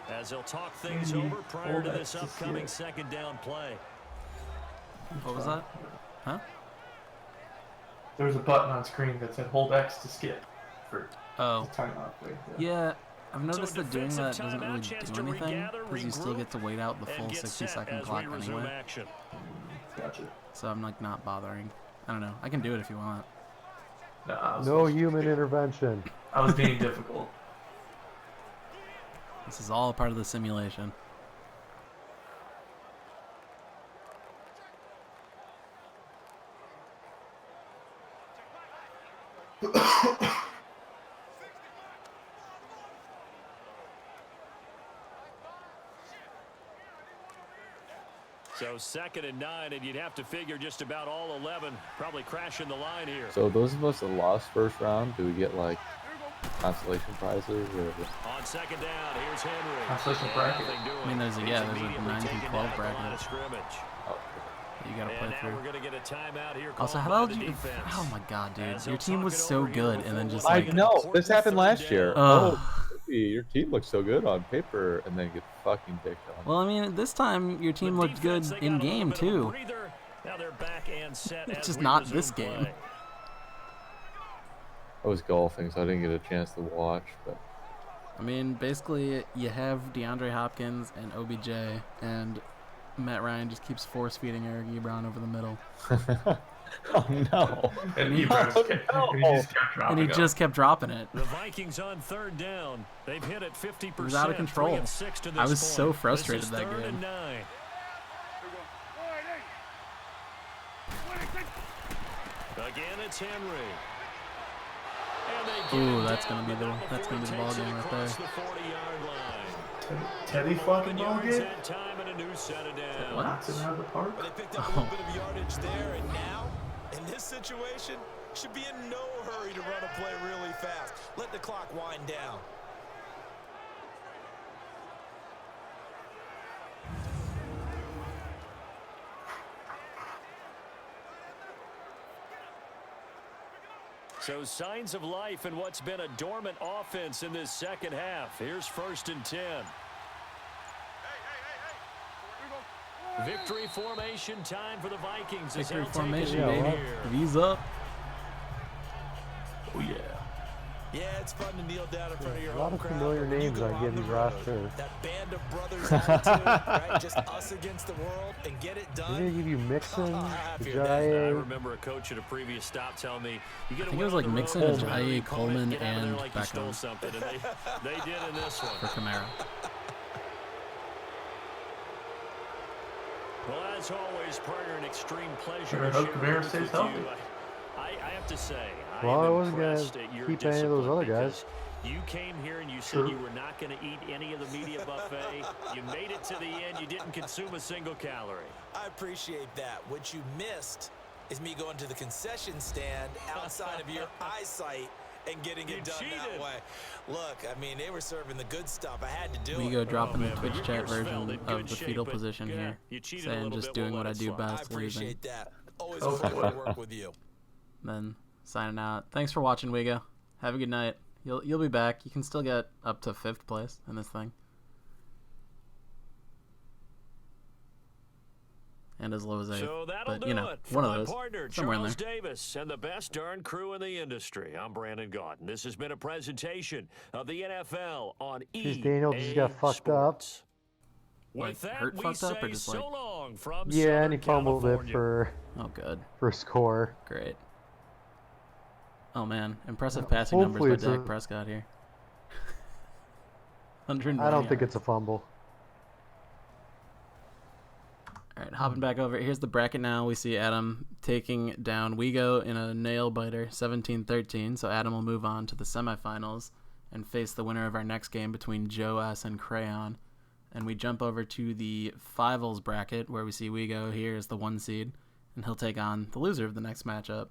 as they'll talk things over prior to this upcoming second down play. What was that? Huh? There was a button on screen that said hold X to skip for the timeout. Yeah, I've noticed that doing that doesn't really do anything because you still get to wait out the full 60-second clock anyway. Gotcha. So I'm like not bothering. I don't know. I can do it if you want. No human intervention. I was being difficult. This is all part of the simulation. So 2nd and 9, and you'd have to figure just about all 11 probably crashing the line here. So those of us that lost first round, do we get like consolation prizes or? On 2nd down, here's Henry. Consolation bracket. I mean, there's a 9-12 bracket. Oh, You gotta play through. We're gonna get a timeout here. Also, how did you? Oh my God, dude! Your team was so good, and then just I like. know this happened last year. Oh. Your team looks so good on paper, and then get fucking picked on. Well, I mean, this time your team looked good in game too. Now they're back and set. It's just not this game. I was golfing, so I didn't get a chance to watch. But I mean, basically, you have DeAndre Hopkins and OBJ, and Matt Ryan just keeps force feeding Eric Ebron over the middle. Oh no! And he just kept dropping it. The Vikings on 3rd down. They've hit it 50%. It was out of control. I was so frustrated that game. Again, it's Henry. Ooh, that's gonna be the ball game right there. Teddy fucking ball game. What? Knocks it out of the park. But they picked up a little bit of yardage there, and now, in this situation, should be in no hurry to run a play really fast. Let the clock wind down. So signs of life in what's been a dormant offense in this second half. Here's 1st and 10. Victory formation time for the Vikings. Victory formation, baby. V's up. Oh yeah. Yeah, it's fun to kneel down in front of your A lot home of crowd. familiar names You go on on Gibby's the road. roster. That band of brothers attitude, right? Just us against the world and get it done. Didn't they give you Mixon, I Ajayi? remember a coach at a previous stop telling me, you get I think it was like Mixon, Ajayi, Coleman, and Beckham something, and they did in this one. for Kamara. Well, as always, partner, an extreme pleasure Better to hope share Kamara with stays you. healthy. I have to say, Well, I am wasn't gonna impressed at your keep any of those discipline other guys. because you came here and you said you were not going to eat any of the media buffet. You made it to the end. You didn't consume a single calorie. I appreciate that. What you missed is me going to the concession stand outside of your eyesight and getting it done that way. Look, I mean, they were serving the good stuff. I had to do it. Wego dropping the man, Twitch but chat you're version spelled in of good the shape, fetal but, position here, you cheated a saying little just bit, we'll doing what let I it do slide. I best, losing. appreciate that. Always Oh, fun boy. to work with you. Then signing out. Thanks for watching, Wego. Have a good night. You'll be back. You can still get up to 5th place in this thing. And as low as 8th. So that'll But, do you know, it. one For of my those. partner, Somewhere in Charles there. Davis, and the best darn crew in the industry. I'm Brandon Gaudin. This has been a presentation of the NFL on Chase EA Daniel just got fucked up. Sports. Like, With that, hurt we fucked up or say just, so like- long from Yeah, Southern and he fumbled California. it for Oh, good. a score. Great. Oh, man. Impressive Yeah, passing numbers by hopefully it's Dak a- Prescott here. 101 I don't think yards. it's a fumble. All right, hopping back over. Here's the bracket now. We see Adam taking down Wego in a nail-biter, 17-13. So Adam will move on to the semifinals and face the winner of our next game between Joe S. and Crayon. And we jump over to the Fivals bracket where we see Wego here as the 1 seed, and he'll take on the loser of the next matchup.